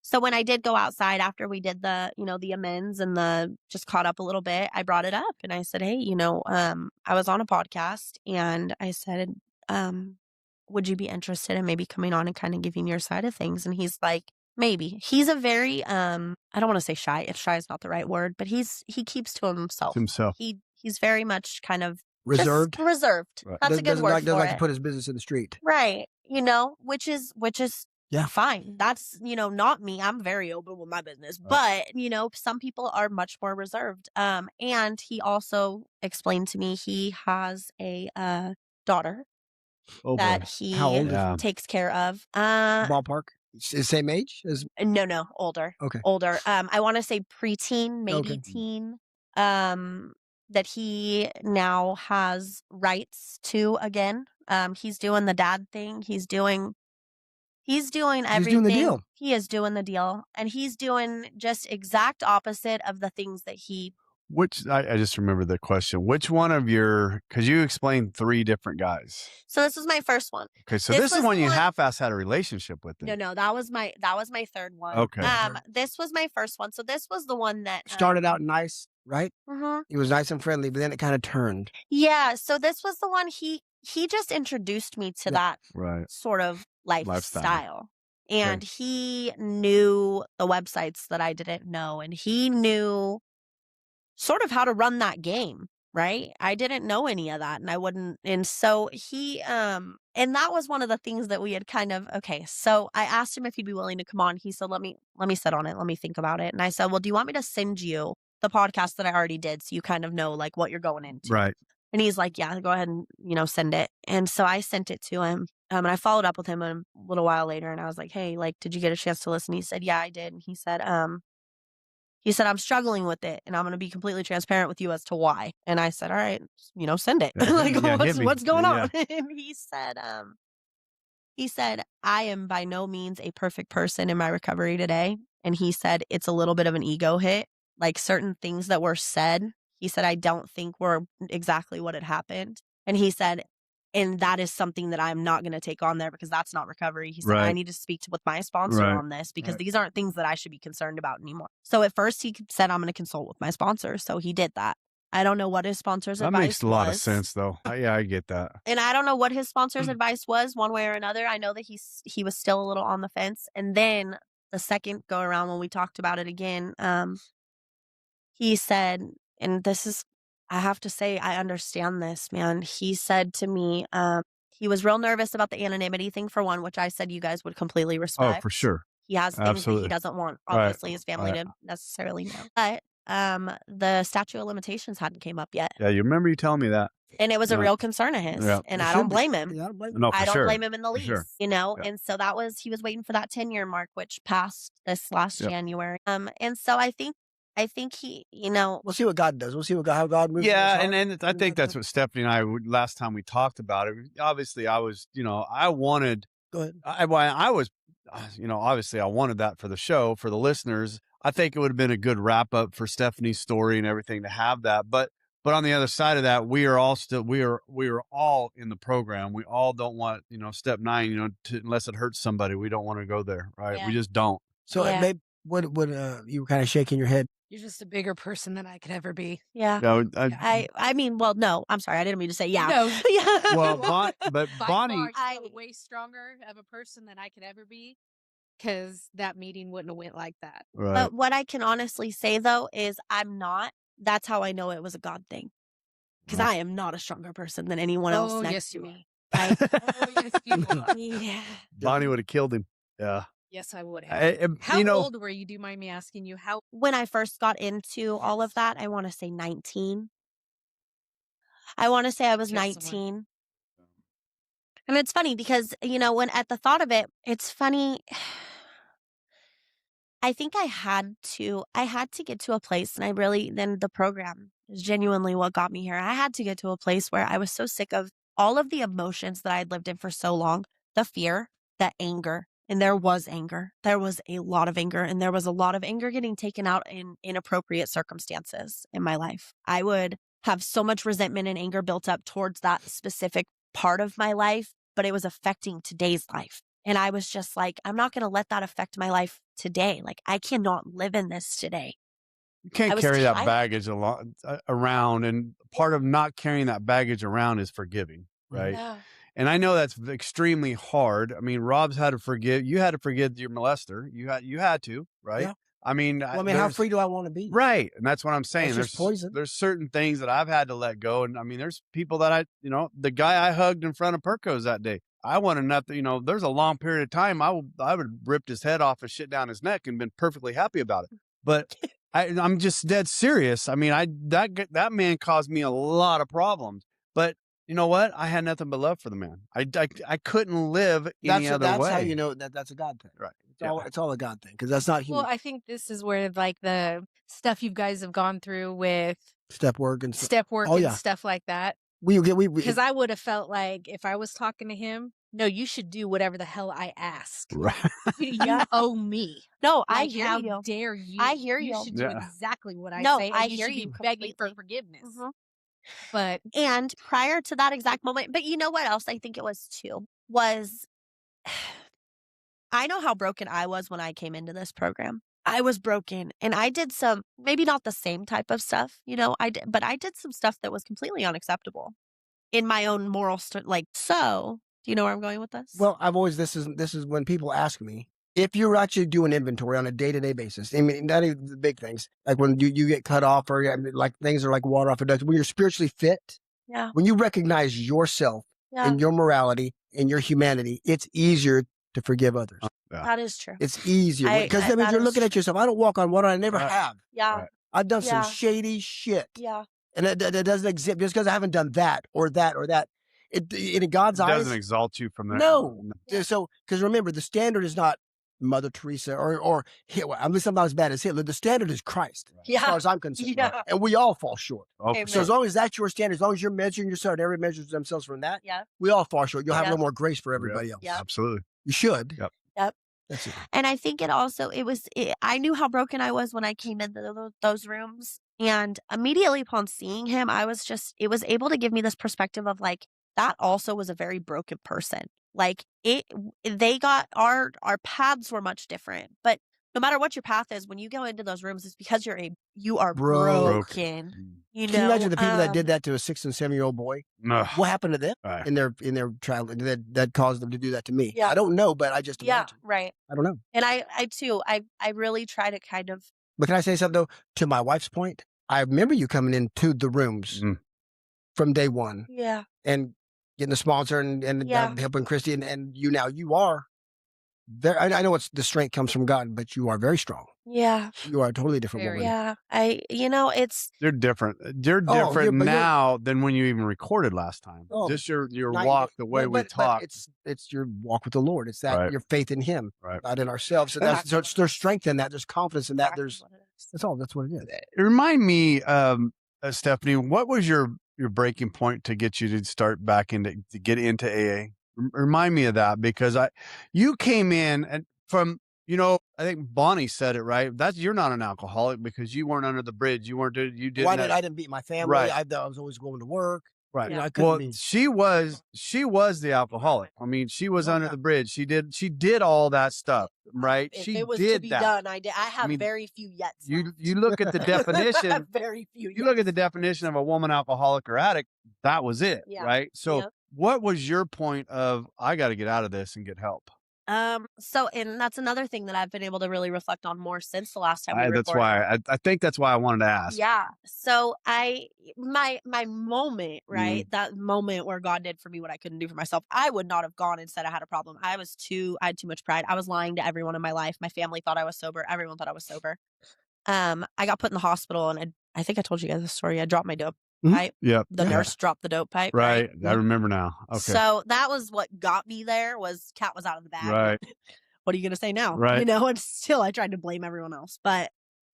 so when I did go outside after we did the, the amends and the just caught up a little bit, I brought it up and I said, hey, I was on a podcast and I said, would you be interested in maybe coming on and kind of giving your side of things? And he's like, maybe. He's a very, I don't want to say shy. If shy is not the right word, but he keeps to himself. He's very much kind of reserved. Reserved. Right. That's a good word. Doesn't like to put his business in the street. Right. Which is fine. That's, not me. I'm very open with my business. But, some people are much more reserved. And he also explained to me he has a daughter that he takes care of. Ballpark? Same age as? No, older. Okay. Older. I want to say preteen, maybe teen. That he now has rights to again. He's doing the dad thing. He's doing everything. He's doing the deal. He is doing the deal. And he's doing just exact opposite of the things that he. I just remember the question. Which one of because you explained 3 different guys. So this was my first one. Okay. So this is when you half-ass had a relationship with him. No, that was my third one. Okay. This was my first one. So this was the one that. Started out nice, right? Mm-hmm. He was nice and friendly, but then it kind of turned. Yeah. So this was the one he just introduced me to that sort of lifestyle. And he knew the websites that I didn't know. And he knew sort of how to run that game, right? I didn't know any of that and I wouldn't. And so he, and that was one of the things that we had kind of, so I asked him if he'd be willing to come on. He said, let me sit on it. Let me think about it. And I said, well, do you want me to send you the podcast that I already did so you kind of know like what you're going into? Right. And he's like, yeah, go ahead and, send it. And so I sent it to him. And I followed up with him a little while later and I was like, hey, like, did you get a chance to listen? He said, yeah, I did. And he said, He said, I'm struggling with it, and I'm going to be completely transparent with you as to why. And I said, all right, send it. Like, what's going on? And he said, I am by no means a perfect person in my recovery today. And he said, it's a little bit of an ego hit. Like certain things that were said, he said, I don't think were exactly what had happened. And he said, and that is something that I'm not going to take on there because that's not recovery. He said, I need to speak with my sponsor on this because these aren't things that I should be concerned about anymore. So at first he said, I'm going to consult with my sponsor. So he did that. I don't know what his sponsor's advice was. That makes a lot of sense, though. Yeah, I get that. And I don't know what his sponsor's advice was one way or another. I know that he was still a little on the fence. And then the second go around when we talked about it again, he said, and this is, I have to say, I understand this, man. He said to me, he was real nervous about the anonymity thing for one, which I said you guys would completely respect. Oh, for sure. He has things that he doesn't want, obviously, his family to necessarily know. But the statute of limitations hadn't came up yet. Yeah, you remember you telling me that. And it was a real concern of his. Yeah. And I don't blame him. Yeah, I don't blame him in the least, And so he was waiting for that 10-year mark, which passed this last January. And so I think he, we'll see what God does. We'll see how God moves. Yeah. And I think that's what Stephanie and I, last time we talked about it, obviously I was, I wanted, go ahead. I was, obviously I wanted that for the show, for the listeners. I think it would have been a good wrap up for Stephanie's story and everything to have that. But on the other side of that, we are all in the program. We all don't want, step 9, unless it hurts somebody, we don't want to go there. Right. Yeah. We just don't. So what you were kind of shaking your head. You're just a bigger person than I could ever be. Yeah. I mean, well, no, I'm sorry. I didn't mean to say yeah. No. Yeah. Well, but Bonnie, I'm way stronger of a person than I could ever be. Because that meeting wouldn't have went like that. Right. But what I can honestly say, though, is I'm not. That's how I know it was a God thing. Because I am not a stronger person than anyone else next to me. Oh, yes, you are. Yeah. Bonnie would have killed him. Yeah. Yes, I would have. How old were you? Do you mind me asking you? When I first got into all of that, I want to say 19. I want to say I was 19. And it's funny because, when at the thought of it, it's funny. I think I had to get to a place, and then the program is genuinely what got me here. I had to get to a place where I was so sick of all of the emotions that I had lived in for so long, the fear, the anger, and there was anger. There was a lot of anger, and there was a lot of anger getting taken out in inappropriate circumstances in my life. I would have so much resentment and anger built up towards that specific part of my life, but it was affecting today's life. And I was just like, I'm not going to let that affect my life today. Like, I cannot live in this today. You can't carry that baggage around. And part of not carrying that baggage around is forgiving, right? Yeah. And I know that's extremely hard. I mean, Rob's had to forgive. You had to forgive your molester. You had to, right? Yeah. I mean, how free do I want to be? Right. And that's what I'm saying. There's poison. There's certain things that I've had to let go. And I mean, there's people that the guy I hugged in front of Perco's that day, I wanted nothing, there's a long period of time I would have ripped his head off and shit down his neck and been perfectly happy about it. But I'm just dead serious. I mean, that man caused me a lot of problems. But you know what? I had nothing but love for the man. I couldn't live any other way. That's how you know that's a God thing. Right. It's all a God thing because that's not human. Well, I think this is where like the stuff you guys have gone through with step work and stuff like that. Because I would have felt like if I was talking to him, no, you should do whatever the hell I ask. Right. You owe me. No, I hear you. How dare you? I hear you. You should do exactly what I say. I hear you. Should be begging for forgiveness. Mm-hmm. And prior to that exact moment, but you know what else I think it was too, was I know how broken I was when I came into this program. I was broken and I did some, maybe not the same type of stuff, but I did some stuff that was completely unacceptable in my own moral, so do you know where I'm going with this? Well, this is when people ask me, if you're actually doing inventory on a day-to-day basis, I mean, not even the big things, like when you get cut off or like things are like water off a duck, when you're spiritually fit, when you recognize yourself and your morality and your humanity, it's easier to forgive others. Yeah. That is true. It's easier because that means you're looking at yourself. I don't walk on water. I never have. Yeah. Right. I've done some shady shit. Yeah. And it doesn't exist just because I haven't done that or that or that. In God's eyes, it doesn't exalt you from there. No. So, because remember, the standard is not Mother Teresa or Hitler. I mean, something not as bad as Hitler. The standard is Christ, as far as I'm concerned. Yeah. And we all fall short. Oh, so as long as that's your standard, as long as you're measuring yourself, everybody measures themselves from that. Yeah. We all fall short. You'll have a little more grace for everybody else. Yep. Absolutely. You should. Yep. That's it. And I think I knew how broken I was when I came into those rooms. And immediately upon seeing him, it was able to give me this perspective of like, that also was a very broken person. Like our paths were much different, but no matter what your path is, when you go into those rooms, it's because you are broken. You know? Can you imagine the people that did that to a 6 and 7-year-old boy? What happened to them in their childhood that caused them to do that to me? Yeah. I don't know, but I just imagine. Right. I don't know. And I too, I really try to kind of. But can I say something though? To my wife's point, I remember you coming into the rooms from day one. Yeah. And getting the sponsor and helping Christy and you are there. I know the strength comes from God, but you are very strong. Yeah. You are a totally different woman. Yeah. You're different. You're different now than when you even recorded last time. Just your walk, the way we talk. It's your walk with the Lord. It's that your faith in Him, not in ourselves. So there's strength in that. There's confidence in that. That's what it is. Remind me, Stephanie, what was your breaking point to get you to start back to get into AA? Remind me of that, because you came in and from, I think Bonnie said it right. You're not an alcoholic because you weren't under the bridge. I didn't beat my family. Right. I was always going to work. Right. Yeah. She was the alcoholic. I mean, she was under the bridge. She did all that stuff, right? If she it was did to be that. done, I did. I have very few yet. You look at the definition. Very few. You look at the definition of a woman alcoholic or addict. That was it, right? So, what was your point of I got to get out of this and get help? And that's another thing that I've been able to really reflect on more since the last time we recorded. That's why I think that's why I wanted to ask. Yeah. So my moment, right? That moment where God did for me what I couldn't do for myself. I would not have gone and said I had a problem. I had too much pride. I was lying to everyone in my life. My family thought I was sober. Everyone thought I was sober. I got put in the hospital and I think I told you guys the story. I dropped my dope pipe. Yeah. The nurse dropped the dope pipe. Right. I remember now. Okay. So that was what got me there. Was cat was out of the bag. Right. What are you going to say now? Right. And still I tried to blame everyone else, but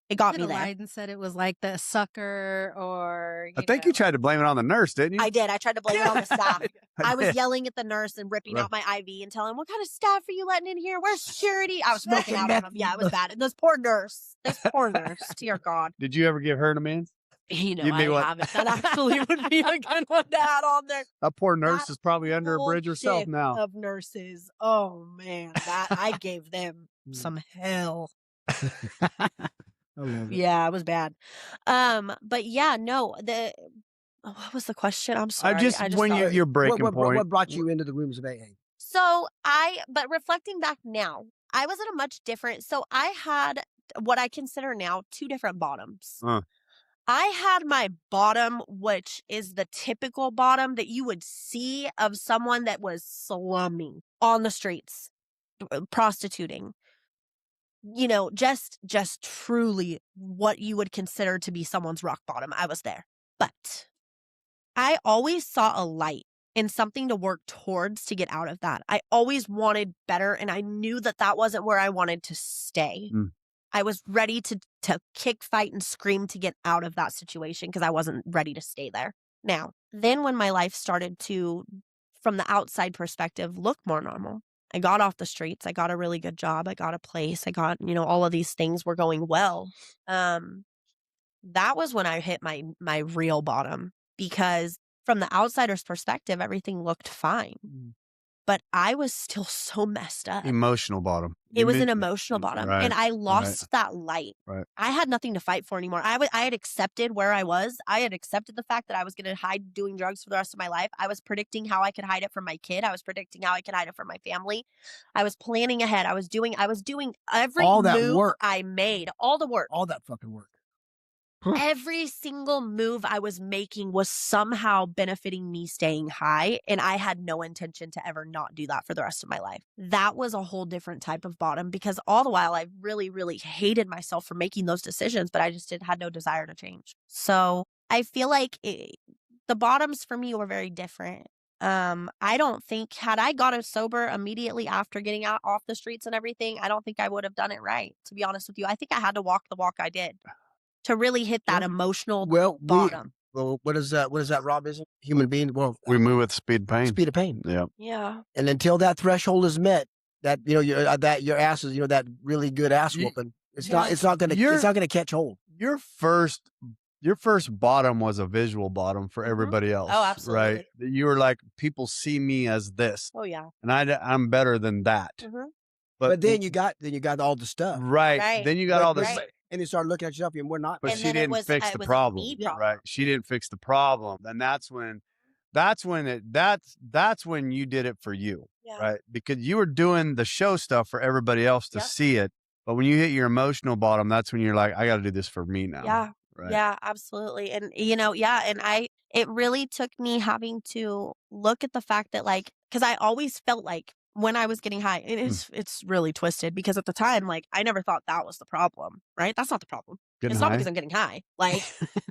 it got me there. Lied and said it was like the sucker or. I think you tried to blame it on the nurse, didn't you? I did. I tried to blame it on the staff. I was yelling at the nurse and ripping out my IV and telling him, "What kind of staff are you letting in here? Where's security?" I was smoking out on him. Yeah, it was bad. And this poor nurse. Dear God. Did you ever give her an amends? I haven't. That actually would be a good one to add on there. That poor nurse is probably under a bridge herself now. Of nurses. Oh man, I gave them some hell. Yeah, it was bad. But yeah, no. What was the question? I'm sorry. Your breaking point. What brought you into the rooms of AA? So but reflecting back now, I was at a much different. So I had what I consider now 2 different bottoms. I had my bottom, which is the typical bottom that you would see of someone that was slumming on the streets, prostituting. Just truly what you would consider to be someone's rock bottom. I was there. But I always saw a light and something to work towards to get out of that. I always wanted better, and I knew that wasn't where I wanted to stay. I was ready to kick, fight, and scream to get out of that situation because I wasn't ready to stay there. Now, then when my life started to, from the outside perspective, look more normal, I got off the streets. I got a really good job. I got a place. I got, all of these things were going well. That was when I hit my real bottom, because from the outsider's perspective, everything looked fine. But I was still so messed up. Emotional bottom. It was an emotional bottom. Right, and I lost that light. Right. I had nothing to fight for anymore. I had accepted where I was. I had accepted the fact that I was going to hide doing drugs for the rest of my life. I was predicting how I could hide it from my kid. I was predicting how I could hide it from my family. I was planning ahead. I was doing every move I made. All the work. All that fucking work. Every single move I was making was somehow benefiting me staying high, and I had no intention to ever not do that for the rest of my life. That was a whole different type of bottom, because all the while I really, really hated myself for making those decisions, but I just had no desire to change. So I feel like the bottoms for me were very different. I don't think, had I gotten sober immediately after getting out off the streets and everything, I don't think I would have done it right, to be honest with you. I think I had to walk the walk I did to really hit that emotional bottom. Well, what is that, Rob? Is human being? Well, we move with speed of pain. Speed of pain. Yeah. Yeah. And until that threshold is met, that your ass is that really good ass whooping. It's not gonna catch hold. Your first bottom was a visual bottom for everybody else. Oh, absolutely. Right. You were like, people see me as this. Oh yeah. And I'm better than that. But then you got all the stuff. Right. Then you got all this. Right. And you start looking at yourself and we're not. But she didn't fix the problem. Right. She didn't fix the problem. And that's when you did it for you. Yeah. Right. Because you were doing the show stuff for everybody else to see it. But when you hit your emotional bottom, that's when you're like, I got to do this for me now. Yeah. Right. Yeah, absolutely. And and it really took me having to look at the fact that because I always felt like when I was getting high, it's really twisted because at the time, I never thought that was the problem, right? That's not the problem. It's not because I'm getting high.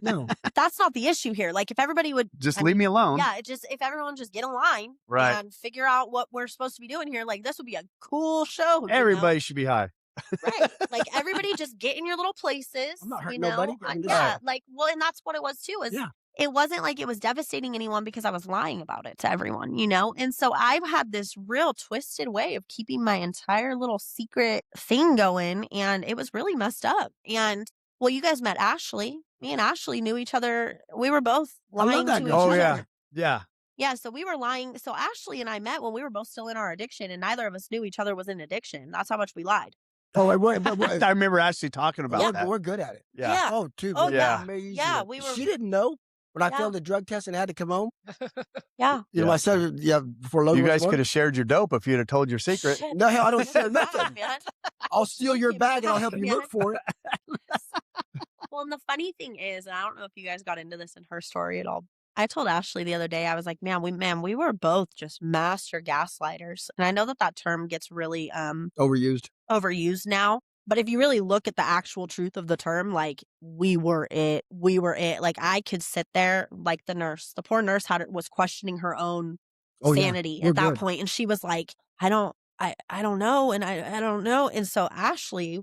No, that's not the issue here. If everybody would just leave me alone. Yeah. If everyone just get in line and figure out what we're supposed to be doing here, this would be a cool show. Everybody should be high. Right. Everybody just get in your little places. I'm not hurting nobody. Yeah. And that's what it was too. It wasn't like it was devastating anyone because I was lying about it to everyone, And so I've had this real twisted way of keeping my entire little secret thing going. And it was really messed up. And you guys met Ashley. Me and Ashley knew each other. We were both lying to each other. Yeah. Yeah. Yeah, so we were lying. So Ashley and I met when we were both still in our addiction, and neither of us knew each other was in addiction. That's how much we lied. Oh, I remember Ashley talking about that. We're good at it. Yeah. Oh, too. Oh, yeah. Amazing. Yeah, we were. She didn't know when I failed the drug test and had to come home. Yeah. I said, before Logan. You guys could have shared your dope if you'd have told your secret. Shit. No, hell, I don't share nothing. I'll steal your bag and I'll help you look for it. Well, and the funny thing is, and I don't know if you guys got into this in her story at all. I told Ashley the other day, I was like, we were both just master gaslighters. And I know that term gets really overused now. But if you really look at the actual truth of the term, we were it. I could sit there like the poor nurse was questioning her own sanity at that point. And she was like, I don't know. And I don't know. And so Ashley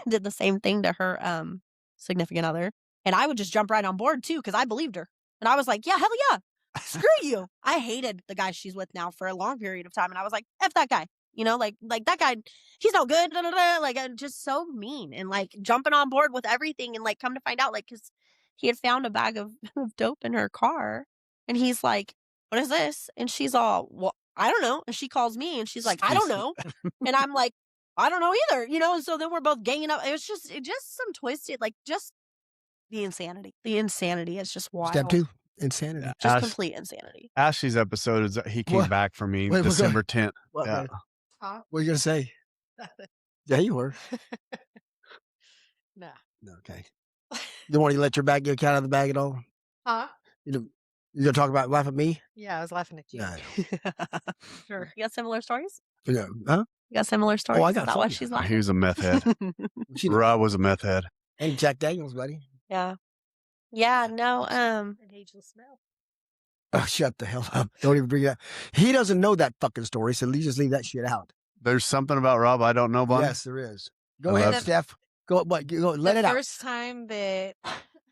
did the same thing to her significant other. And I would just jump right on board too, because I believed her. And I was like, yeah, hell yeah. Screw you. I hated the guy she's with now for a long period of time. And I was like, F that guy. That guy, he's no good. Just so mean and jumping on board with everything. And come to find out, because he had found a bag of dope in her car. And he's like, what is this? And she's all, well, I don't know. And she calls me and she's like, I don't know. And I'm like, I don't know either. And so then we're both ganging up. It was just some twisted, just the insanity. The insanity is just wild. Step 2. Insanity. Just complete insanity. Ashley's episode is he came back for me December 10th. What are you going to say? Nothing. Yeah, you were. No. Okay. You don't want to let your bag get out of the bag at all? Huh? You going to talk about laugh at me? Yeah, I was laughing at you. Yeah. Sure. You got similar stories? Yeah. Huh? You got similar stories? Oh, I got some. What she's like. He was a meth head. Rob was a meth head. And Jack Daniels, buddy. Yeah. Yeah, no, An ageless smell. Oh, shut the hell up. Don't even bring it up. He doesn't know that fucking story, so just leave that shit out. There's something about Rob I don't know, Bonnie? Yes, there is. Go ahead, Steph. Go, let it out. The first time that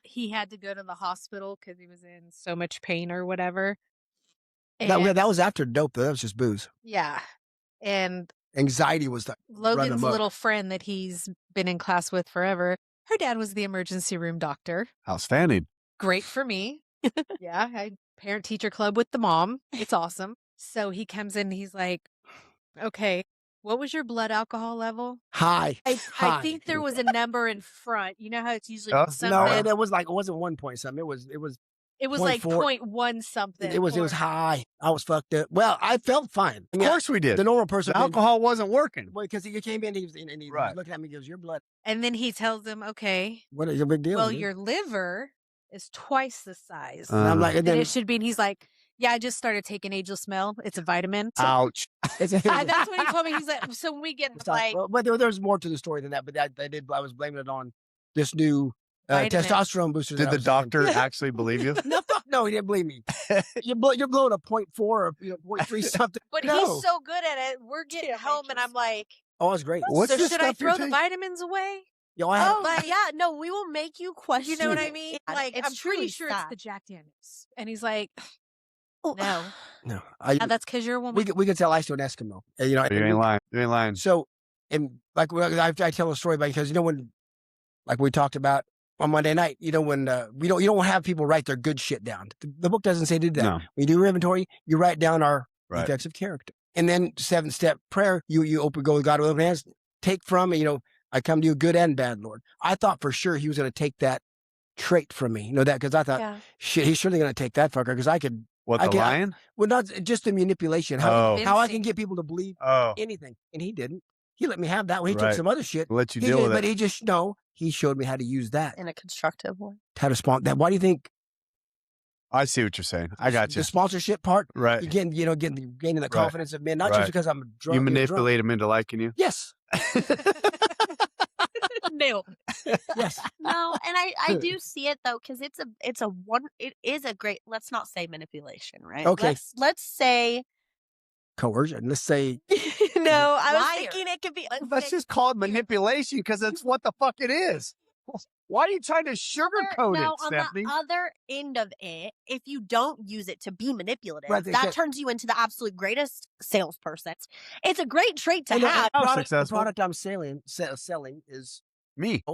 he had to go to the hospital because he was in so much pain or whatever. That was after dope, though. That was just booze. Yeah. And anxiety was Logan's little friend that he's been in class with forever. Her dad was the emergency room doctor. Outstanding. Great for me. Yeah. I parent teacher club with the mom. It's awesome. So he comes in and he's like, okay, what was your blood alcohol level? High. I think there was a number in front. You know how it's usually something? No, it was it wasn't 1 point something. It was like 0.1 something. It was high. I was fucked up. Well, I felt fine. Of course we did. The normal person. The alcohol wasn't working. Well, because he came in, he was looking at me, he goes, your blood. And then he tells him, okay. What is your big deal? Well, your liver is twice the size. And I'm like, and then it should be. And he's like, yeah, I just started taking Ageless Smell. It's a vitamin. Ouch. That's what he told me. He's like, so when we get in the fight. Well, but there's more to the story than that. But I was blaming it on this new Testosterone boosters. Did the doctor actually believe you? No, he didn't believe me. You're blowing a 0.4 or 0.3 something. But he's so good at it. We're getting home, and I'm like, oh, it's great. So should I throw the vitamins away? Yo, no, we will make you question. You know what I mean? Like, I'm pretty sure it's the Jack Daniels. And he's like, no. That's because you're a woman. We could tell ice to an Eskimo. You ain't lying. You ain't lying. So, and like I tell a story about, because when, like we talked about on Monday night, when you don't have people write their good shit down. The book doesn't say to do that. No. When you do your inventory, you write down our defects of character, and then 7-step prayer. You go with God with open hands. Take from I come to you good and bad, Lord. I thought for sure he was going to take that trait from me. That because I thought shit, he's surely going to take that fucker because I could. Lion? Well, not just the manipulation. How I can get people to believe anything, and he didn't. He let me have that. He took some other shit. Let you deal with it. But he showed me how to use that in a constructive way. How to spawn that. Why do you think? I see what you're saying. I got you. The sponsorship part, right? Gaining the confidence of men, not just because I'm drunk. You manipulate them into liking you. Yes. Nailed. Yes. No, and I do see it though, because it is a great. Let's not say manipulation, right? Okay. Let's say coercion. Let's say no. I was thinking it could be. Let's just call it manipulation because that's what the fuck it is. Why are you trying to sugarcoat it, Stephanie? On the other end of it, if you don't use it to be manipulative, that turns you into the absolute greatest salesperson. It's a great trait to have. The product I'm selling is me.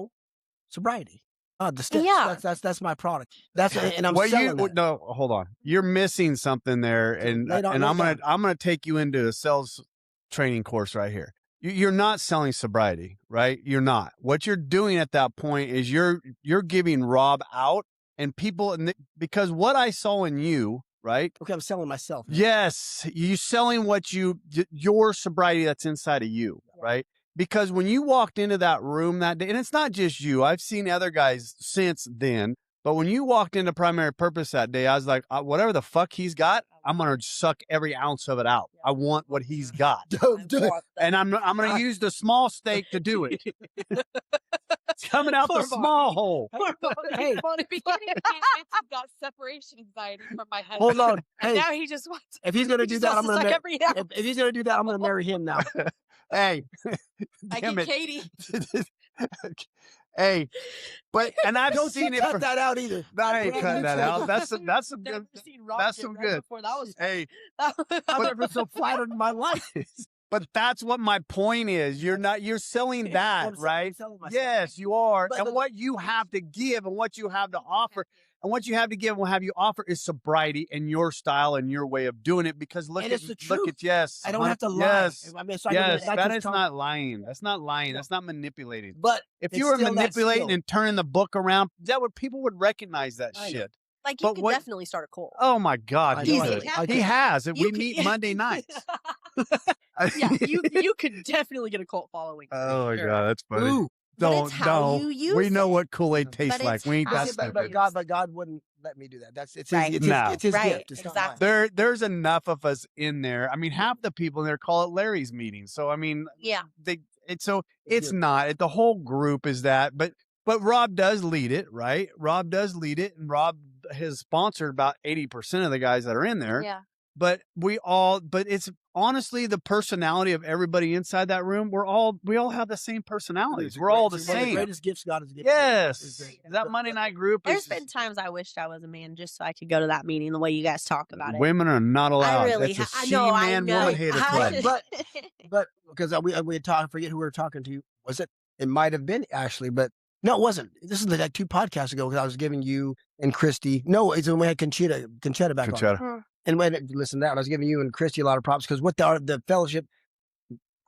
Sobriety. The steps. That's my product. And I'm selling that. No, hold on. You're missing something there, and I'm gonna take you into a sales training course right here. You're not selling sobriety, right? You're not. What you're doing at that point is you're giving Rob out, and people, because what I saw in you, right? Okay, I'm selling myself. Yes, you're selling your sobriety that's inside of you, right? Because when you walked into that room that day, and it's not just you, I've seen other guys since then, but when you walked into Primary Purpose that day, I was like, whatever the fuck he's got, I'm going to suck every ounce of it out. I want what he's got. And I'm going to use the small steak to do it. It's coming out the small hole. Hey, got separation anxiety from my husband. Hold on. Hey, now he just wants. If he's going to do that, I'm going to. If he's going to do that, I'm going to marry him now. Hey, I get Katie. Hey, and I've don't seen it. Cut that out either. I ain't cutting that out. That's some good. That's some good. Hey, I've never been so flattered in my life. But that's what my point is. You're selling that, right? Yes, you are. And what you have to give and what you have to offer. And what you have to give and what have you offer is sobriety and your style and your way of doing it. Because look at yes. I don't have to lie. Yes, that is not lying. That's not lying. That's not manipulating. But if you were manipulating and turning the book around, people would recognize that shit. Like you could definitely start a cult. Oh my God, he has. We meet Monday nights. Yeah, you could definitely get a cult following. Oh my God, that's funny. Ooh. Don't. We know what Kool-Aid tastes like. We ain't that stupid. But God wouldn't let me do that. It's his gift. It's exactly. There's enough of us in there. I mean, half the people in there call it Larry's meeting. So I mean, it's not. The whole group is that. But Rob does lead it, right? Rob does lead it, and Rob has sponsored about 80% of the guys that are in there. Yeah. But it's honestly the personality of everybody inside that room. We all have the same personalities. We're all the same. The greatest gifts God has given. Yes. That Monday night group. There's been times I wished I was a man just so I could go to that meeting the way you guys talk about it. Women are not allowed. I really That's a she-man woman hater club. But because we had talked, I forget who we were talking to. Was it? It might have been Ashley, but no, it wasn't. This is like 2 podcasts ago because I was giving you and Christy. No, it's when we had Conchetta back on. And when listen to that, I was giving you and Christy a lot of props because what the fellowship.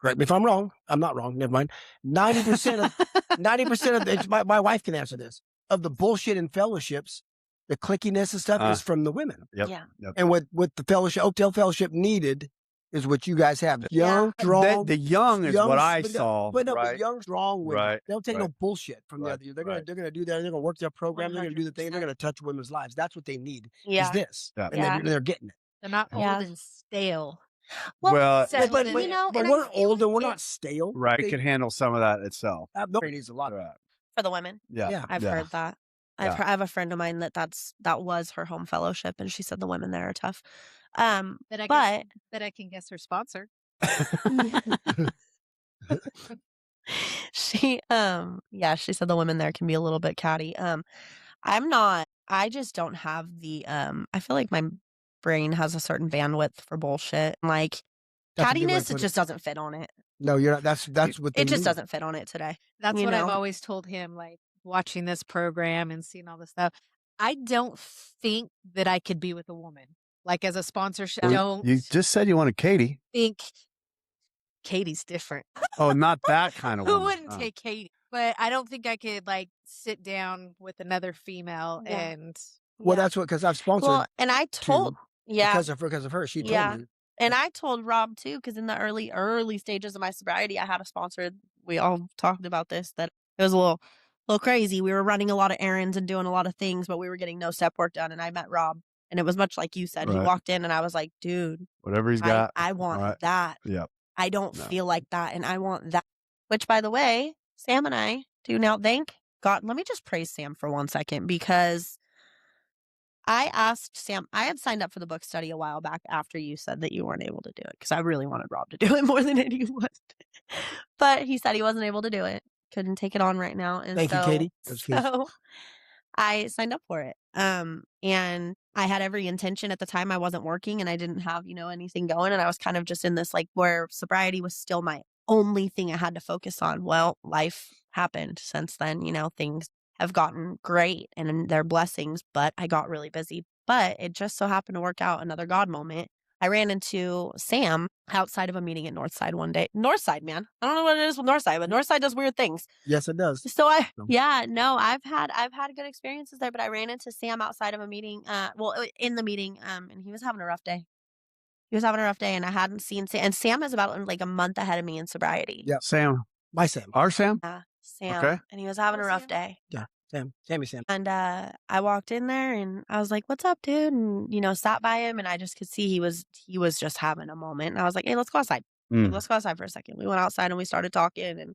Correct me if I'm wrong. I'm not wrong. Never mind. 90% of my wife can answer this. Of the bullshit in fellowships, the clickiness and stuff is from the women. Yep. And what the fellowship, Oakdale Fellowship needed is what you guys have. Young, strong. The young is what I saw. But right? Young, strong women. Right. They don't take no bullshit from the other. They're gonna do that. They're gonna work their program. 100%. They're gonna do the thing. They're gonna touch women's lives. That's what they need. Is this. Yeah. And they're getting it. They're not old and stale. Well, but we're old and we're not stale. Right. It can handle some of that itself. Nobody needs a lot of that. for the women. Yeah. I've heard that. I have a friend of mine that was her home fellowship, and she said the women there are tough. Bet I can guess her sponsor. She she said the women there can be a little bit catty. I just don't have the I feel like my brain has a certain bandwidth for bullshit. Like cattiness, it just doesn't fit on it. No, you're not. That's what it just doesn't fit on it today. That's what I've always told him, like watching this program and seeing all this stuff. I don't think that I could be with a woman. Like as a sponsorship, You just said you wanted Katie. Think Katie's different. Oh, not that kind of woman. Who wouldn't take Katie? But I don't think I could like sit down with another female and. Well, that's what, because I've sponsored. Well, and I told, because of her, she told me. And I told Rob too, because in the early stages of my sobriety, I had a sponsor. We all talked about this, that it was a little crazy. We were running a lot of errands and doing a lot of things, but we were getting no step work done. And I met Rob, and it was much like you said. Right. He walked in, and I was like, dude, whatever he's got, I want that. Yeah. I don't feel like that, and I want that. Which, by the way, Sam and I do now thank God. Let me just praise Sam for 1 second, because I asked Sam, I had signed up for the book study a while back after you said that you weren't able to do it, because I really wanted Rob to do it more than anyone. But he said he wasn't able to do it. Couldn't take it on right now. And Thank you, Katie. So I signed up for it. And I had every intention at the time. I wasn't working, and I didn't have, anything going. And I was kind of just in this, like, where sobriety was still my only thing I had to focus on. Well, life happened since then. Things have gotten great and they're blessings, but I got really busy. But it just so happened to work out, another God moment. I ran into Sam outside of a meeting at Northside one day. Northside, man. I don't know what it is with Northside, but Northside does weird things. Yes, it does. So I've had good experiences there, but I ran into Sam outside of a meeting, in the meeting, and he was having a rough day. And I hadn't seen Sam. And Sam is about like a month ahead of me in sobriety. Yeah. Sam. My Sam. Our Sam? Yeah, Sam. Okay. And he was having a rough day. Yeah. Sammy Sam. And I walked in there, and I was like, "What's up, dude?" And sat by him, and I just could see he was just having a moment. And I was like, "Hey, let's go outside. Like, let's go outside for a second." We went outside and we started talking, and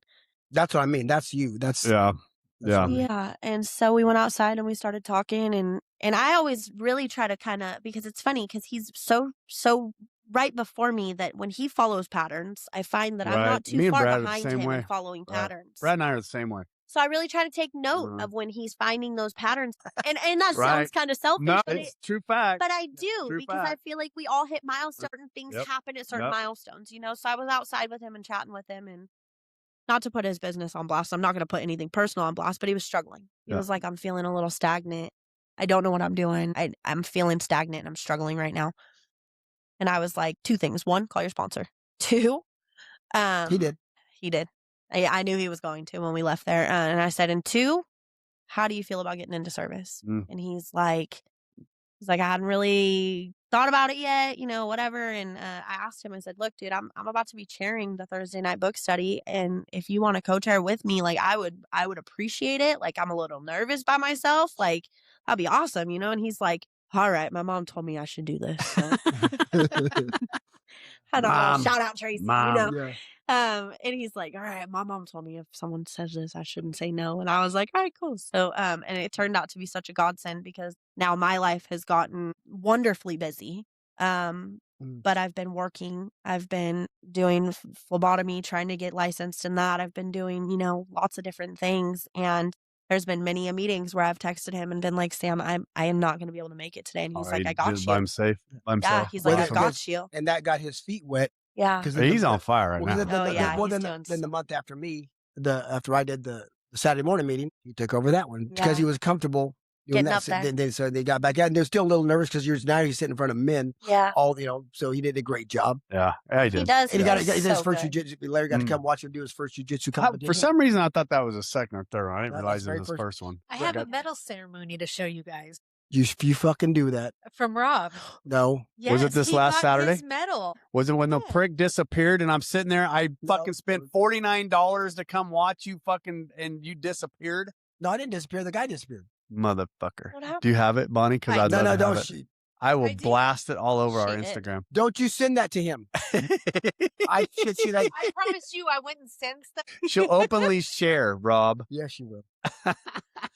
that's what I mean. That's you. That's yeah. And so we went outside and we started talking, and I always really try to kind of, because it's funny, because he's so right before me, that when he follows patterns, I find that I'm not too far behind him in following patterns. Brad and I are the same way. So I really try to take note of when he's finding those patterns. And that sounds kind of selfish. No, it's true fact. But I do, because I feel like we all hit milestones. Certain things happen at certain milestones, So I was outside with him and chatting with him, and not to put his business on blast. I'm not going to put anything personal on blast, but he was struggling. He was like, I'm feeling a little stagnant. I don't know what I'm doing. I'm feeling stagnant and I'm struggling right now. And I was like, 2 things. 1, call your sponsor. 2, he did. I knew he was going to when we left there. And I said, and 2, how do you feel about getting into service? And he's like, I hadn't really thought about it yet, whatever. And I asked him, I said, look, dude, I'm about to be chairing the Thursday night book study. And if you want to co-chair with me, like, I would appreciate it. Like, I'm a little nervous by myself. Like, that'd be awesome, And he's like, all right, my mom told me I should do this. So. Shout out Tracy, Mom. Yeah. And he's like, all right, my mom told me if someone says this, I shouldn't say no. And I was like, all right, cool. So, and it turned out to be such a godsend, because now my life has gotten wonderfully busy. But I've been working, I've been doing phlebotomy, trying to get licensed in that. I've been doing, lots of different things. And there's been many meetings where I've texted him and been like, Sam, I am not going to be able to make it today. And he's like, I got you. I'm safe. Yeah, he's like, I got you. And that got his feet wet. Yeah. He's on fire right now. Then the month after me, after I did the Saturday morning meeting, he took over that one because he was comfortable doing getting that. Up there. So they got back out, and they're still a little nervous because now he's sitting in front of men. Yeah. So he did a great job. Yeah, he did. He does. And he did his first jiu-jitsu. Larry got to come watch him do his first jiu-jitsu competition. For some reason, I thought that was a second or third one. I didn't realize it was his first one. I have a medal ceremony to show you guys. You fucking do that. From Rob. No. Yes, was it this last Saturday? His medal. Was it when the prick disappeared and I'm sitting there? I fucking spent $49 to come watch you and you disappeared? No, I didn't disappear. The guy disappeared. Motherfucker. Do you have it, Bonnie? Because I don't. I will blast it all over our Instagram. Don't you send that to him. I should see that. I promise you, I wouldn't send stuff. She'll openly share, Rob. Yes, she will. I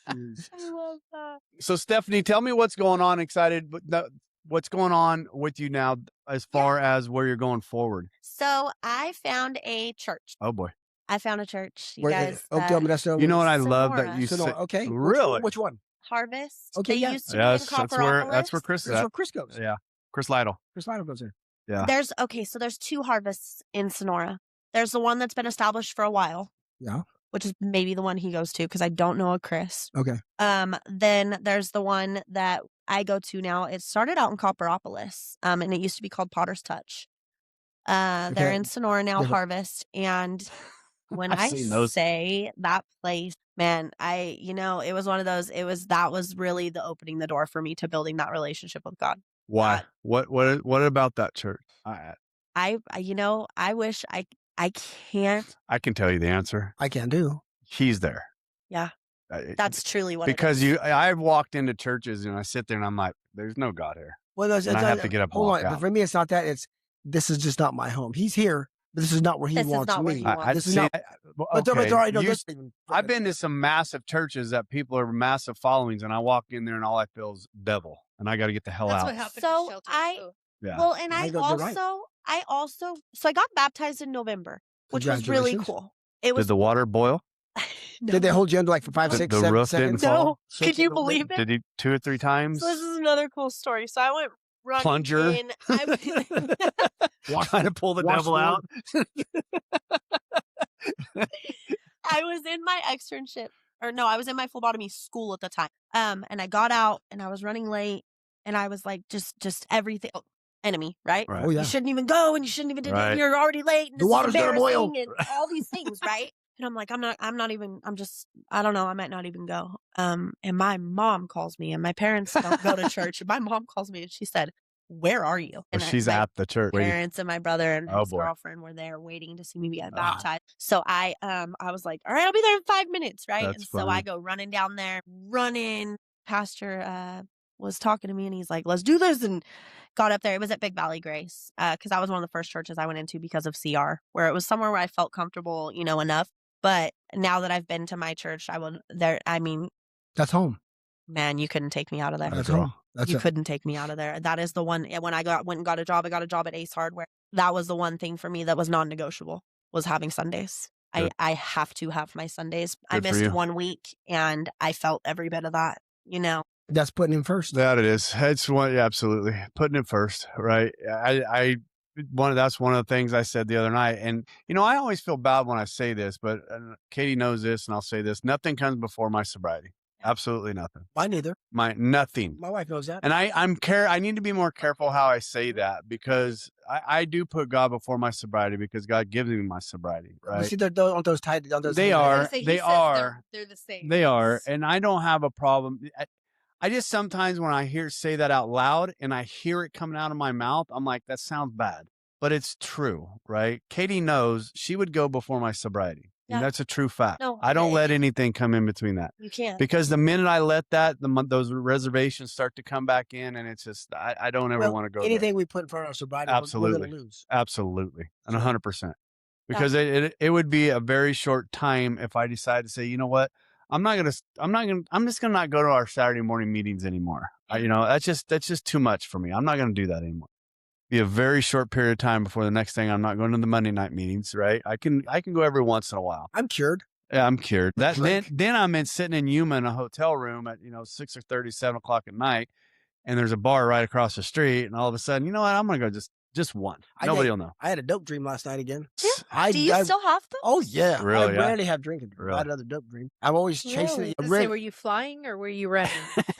love that. So, Stephanie, tell me what's going on. Excited, but what's going on with you now as far as where you're going forward? So I found a church. Oh, boy. I found a church. You Where, guys. Oakdale, Modesto. You know what I love Sonora. that you said? Okay. Really? Which one? Harvest. Okay, They yeah. used to be in Yes, that's where Copperopolis. Chris is That's at. where Chris goes. Yeah, Chris Lytle. Chris Lytle goes there. Yeah. There's two harvests in Sonora. There's the one that's been established for a while. Yeah. Which is maybe the one he goes to because I don't know a Chris. Okay. Then there's the one that I go to now. It started out in Copperopolis, and it used to be called Potter's Touch. They're in Sonora now, Harvest, and when I say that place, man, it was one of those. That was really the opening the door for me to building that relationship with God. Why? What about that church? I wish I can't. I can tell you the answer. I can do. He's there. Yeah. That's truly what because it is. I've walked into churches and I sit there and I'm like, there's no God here. Well, and I have to get up and walk out. But for me, it's not that. This is just not my home. He's here, but this is not where he wants me. This is not. I've been to some massive churches that people are massive followings, and I walk in there and all I feel is devil, and I got to get the hell out. What happened so I got baptized in November, which was really cool. It was. Did the water boil? No. Did they hold you under like for 5, 6, 7 roof seconds? Didn't fall? No. Could you believe it? Did he 2 or 3 times? So this is another cool story. So I went running plunger. in. Trying to pull the devil out. I was in my externship, I was in my phlebotomy school at the time. And I got out and I was running late, and I was like, just everything. Oh, enemy, right? Oh, yeah. You shouldn't even go, and you shouldn't even do it. You're already late. And the water's gonna boil, and all these things, right? And I'm like, I don't know. I might not even go. And my mom calls me, and my parents don't go to church. And my mom calls me and she said, where are you? And she's at the church. My parents and my brother and his girlfriend were there waiting to see me get baptized. So I was like, all right, I'll be there in 5 minutes, right? That's so I go running down there, Pastor was talking to me, and he's like, let's do this, and got up there. It was at Big Valley Grace, because that was one of the first churches I went into because of CR, where it was somewhere where I felt comfortable, enough. But now that I've been to my church, that's home. Man, you couldn't take me out of there. That's home. Couldn't take me out of there. That is the one. When I went and got a job, I got a job at Ace Hardware. That was the one thing for me that was non-negotiable, was having Sundays. I have to have my Sundays. I missed 1 week, and I felt every bit of that, That's putting him first. That it is. It's one, absolutely putting him first, right? That's one of the things I said the other night, and I always feel bad when I say this, but Katie knows this, and I'll say this: nothing comes before my sobriety. Absolutely nothing. Mine neither. Nothing. My wife knows that. And I need to be more careful how I say that, because I do put God before my sobriety, because God gives me my sobriety, right? You see, they're on those tight. They are. They're the same. They are, and I don't have a problem. I just sometimes when I say that out loud and I hear it coming out of my mouth, I'm like, that sounds bad, but it's true, right? Katie knows she would go before my sobriety. Yeah. And that's a true fact. No, I don't let anything come in between that. You can't. Because the minute I let those reservations start to come back in, and it's just, I don't ever want to go anything there. We put in front of our sobriety, absolutely, we're going to lose. Absolutely. And 100%. Because it would be a very short time if I decide to say, you know what? I'm just gonna not go to our Saturday morning meetings anymore. That's just too much for me. I'm not gonna do that anymore. Be a very short period of time before the next thing. I'm not going to the Monday night meetings, right? I can go every once in a while. I'm cured. Yeah, I'm cured. Then I'm sitting in Yuma in a hotel room at 6:30, 7 o'clock at night, and there's a bar right across the street, and all of a sudden, you know what? I'm gonna go just one. Nobody will know. I had a dope dream last night again. Yeah. Do you still have them? Oh yeah, really? I rarely have drinking. Really? I had another dope dream. I'm always chasing it. Were you flying or were you running?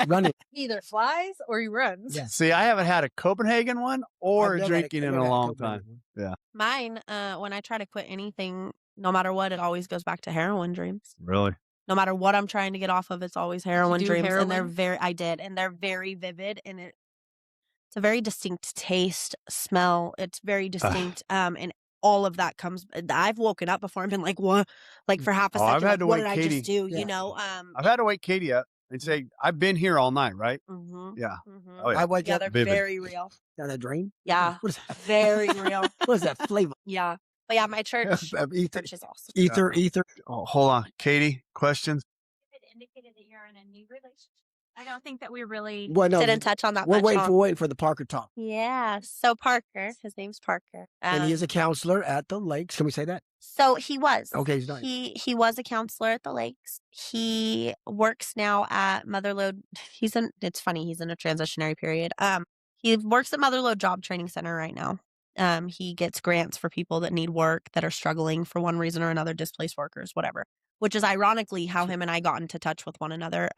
Running. Either flies or you runs. Yeah. See, I haven't had a Copenhagen one or drinking in a long time. Yeah. Mine, when I try to quit anything, no matter what, it always goes back to heroin dreams. Really? No matter what I'm trying to get off of, it's always heroin dreams. Heroin? And they're very vivid, and it's a very distinct taste, smell. It's very distinct. And all of that comes. I've woken up before and been like, what? Like for half a second. I've had to what wake did Katie. I just do? Yeah. You know. I've had to wake Katie up. and say, I've been here all night, right? Mm-hmm. Yeah. Mm-hmm. Oh, yeah. I wake up Vivid. very real. Is that a dream? Yeah. What is that? Very real. What is that flavor? Yeah. But yeah, my church Ether. is awesome. Ether. Oh, hold on. Katie, questions? It indicated that you're in a new relationship. I don't think that we really Well, no, didn't touch on that we're much. waiting for the Parker talk. Yeah. So Parker, his name's Parker. And he is a counselor at the Lakes. Can we say that? So he was. Okay, he's not. He was a counselor at the Lakes. He works now at Motherlode. It's funny, he's in a transitionary period. He works at Motherlode Job Training Center right now. He gets grants for people that need work, that are struggling for one reason or another, displaced workers, whatever. Which is ironically how him and I got into touch with one another.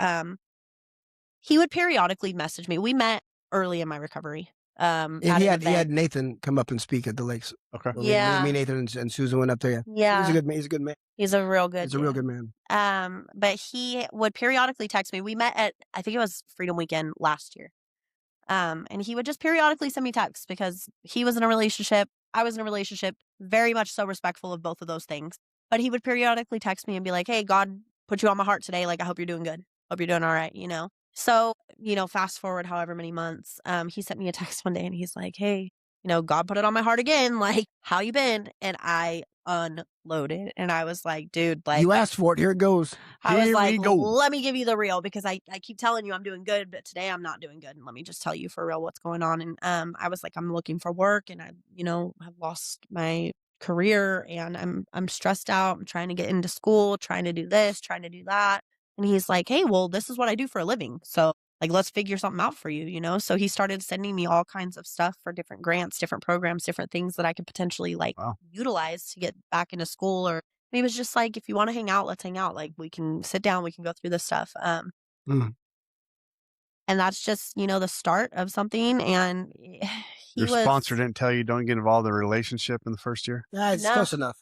He would periodically message me. We met early in my recovery. And he had Nathan come up and speak at the Lakes. Okay. Well, Yeah. me, Nathan, and Susan went up there. Yeah. He's a good man. He's a good man. He's a real good. He's a real good man. But he would periodically text me. We met at, I think it was Freedom Weekend last year. And he would just periodically send me texts because he was in a relationship. I was in a relationship, very much so respectful of both of those things. But he would periodically text me and be like, hey, God put you on my heart today. Like, I hope you're doing good. Hope you're doing all right, you know? So, fast forward however many months, he sent me a text one day and he's like, hey, God put it on my heart again. Like, how you been? And I unloaded. And I was like, dude, like, you asked for it. Here it goes. I was like, let me give you the real, because I keep telling you I'm doing good, but today I'm not doing good. And let me just tell you for real what's going on. And I was like, I'm looking for work and I, have lost my career and I'm stressed out. I'm trying to get into school, trying to do this, trying to do that. And he's like, hey, well, this is what I do for a living. So like, let's figure something out for you, So he started sending me all kinds of stuff for different grants, different programs, different things that I could potentially utilize to get back into school. Or he was just like, if you want to hang out, let's hang out. Like, we can sit down, we can go through this stuff. And that's just, the start of something. And your sponsor didn't tell you don't get involved in a relationship in the first year? Yeah, it's close enough.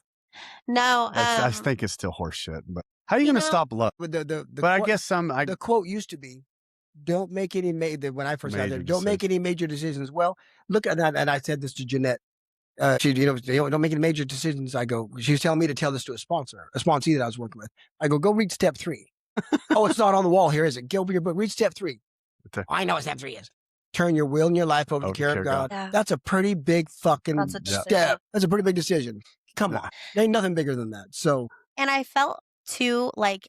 No. I think it's still horse shit. But how are you going to stop love? But I guess the quote used to be, don't make any when I first got there, don't make any major decisions. Well, look at that. And I said this to Jeanette. She, don't make any major decisions. I go, she was telling me to tell this to a sponsee that I was working with. I go read step 3. Oh, it's not on the wall here, is it? Go over your book, read step 3. I know what step 3 is. Turn your will and your life over to the care of God. Yeah. That's a pretty big fucking step. That's a pretty big decision. Come on. There ain't nothing bigger than that. So. And I felt too, like,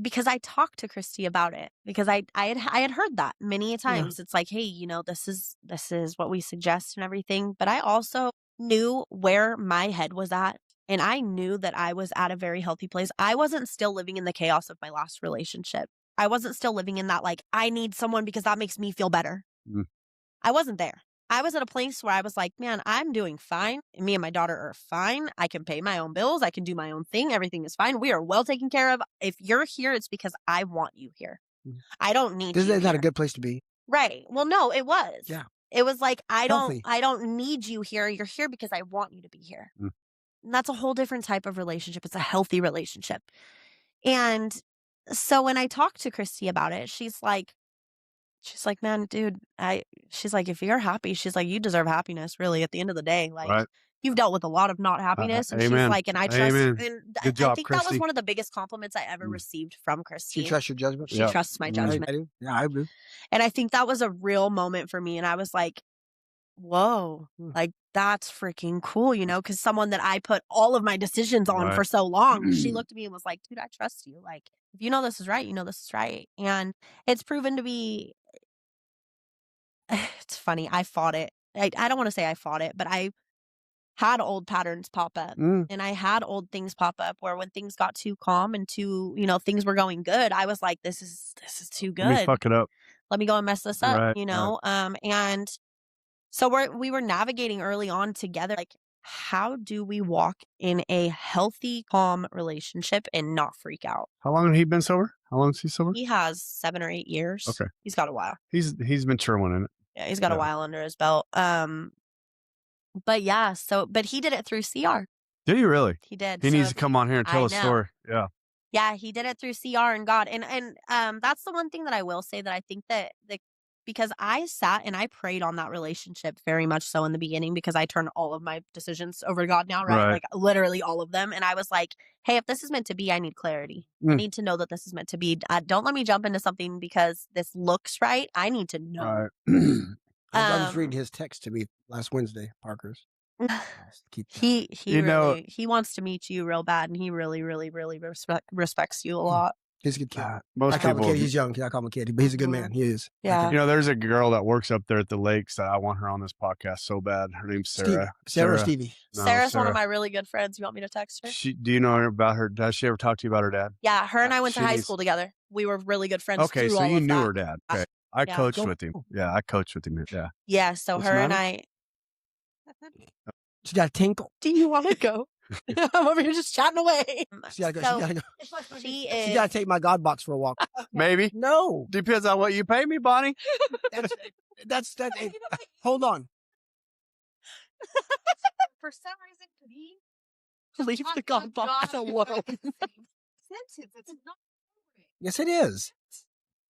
because I talked to Christy about it, because I had heard that many times. Yeah. It's like, hey, this is what we suggest and everything. But I also knew where my head was at. And I knew that I was at a very healthy place. I wasn't still living in the chaos of my last relationship. I wasn't still living in that, like, I need someone because that makes me feel better. I wasn't there. I was at a place where I was like, man, I'm doing fine. Me and my daughter are fine. I can pay my own bills. I can do my own thing. Everything is fine. We are well taken care of. If you're here, it's because I want you here. I don't need you. This is not a good place to be. Right. Well, no, it was. Yeah. It was like, I don't need you here. You're here because I want you to be here. And that's a whole different type of relationship. It's a healthy relationship. And so when I talked to Christy about it, she's like, man, dude, she's like, if you're happy, she's like, you deserve happiness, really, at the end of the day. Like, you've dealt with a lot of not happiness. And she's like, and I trust. And good job, I think Christy. that was one of the biggest compliments I ever received from Christy. She trusts your judgment? She trusts my judgment. I do. Yeah, I do. And I think that was a real moment for me. And I was like, whoa, like, that's freaking cool, because someone that I put all of my decisions on for so long, she looked at me and was like, dude, I trust you. Like, if you know this is right, you know this is right. And it's proven to be, it's funny. I fought it. I don't want to say I fought it, but I had old patterns pop up and I had old things pop up where when things got too calm and too, things were going good, I was like, this is too good. Let me fuck it up. Let me go and mess this up, and so we were navigating early on together. Like, how do we walk in a healthy, calm relationship and not freak out? How long have he been sober? How long is he sober? He has 7 or 8 years. Okay. He's got a while. He's been churling in it. Yeah, he's got a while under his belt. But yeah, but he did it through CR. Did he really? He did. He needs to come on here and tell a story. Yeah. Yeah, he did it through CR and God. And that's the one thing that I will say that I think that because I sat and I prayed on that relationship very much so in the beginning, because I turn all of my decisions over to God now, right? Like literally all of them. And I was like, hey, if this is meant to be, I need clarity. I need to know that this is meant to be. Don't let me jump into something because this looks right. I need to know. I was reading his text to me last Wednesday, Parker's. He wants to meet you real bad, and he really, really, really respects you a lot. He's a good kid. Most people, he's young. I call him a kid, but he's a good man. He is. Yeah. There's a girl that works up there at the lakes that I want her on this podcast so bad. Her name's Sarah. Sarah or Stevie? No, Sarah's one of my really good friends. You want me to text her? Do you know about her? Does she ever talk to you about her dad? Yeah, her and I went to high school together. We were really good friends. Okay, so you knew her dad. Okay. I coached with him. Yeah, I coached with him. Yeah. Yeah, so her and I. She got a tinkle. Do you want to go? I'm over here just chatting away. She gotta go. She gotta take my God box for a walk. Maybe. No. Depends on what you pay me, Bonnie. That's hold on. For some reason, leave the God box alone. Yes, it is.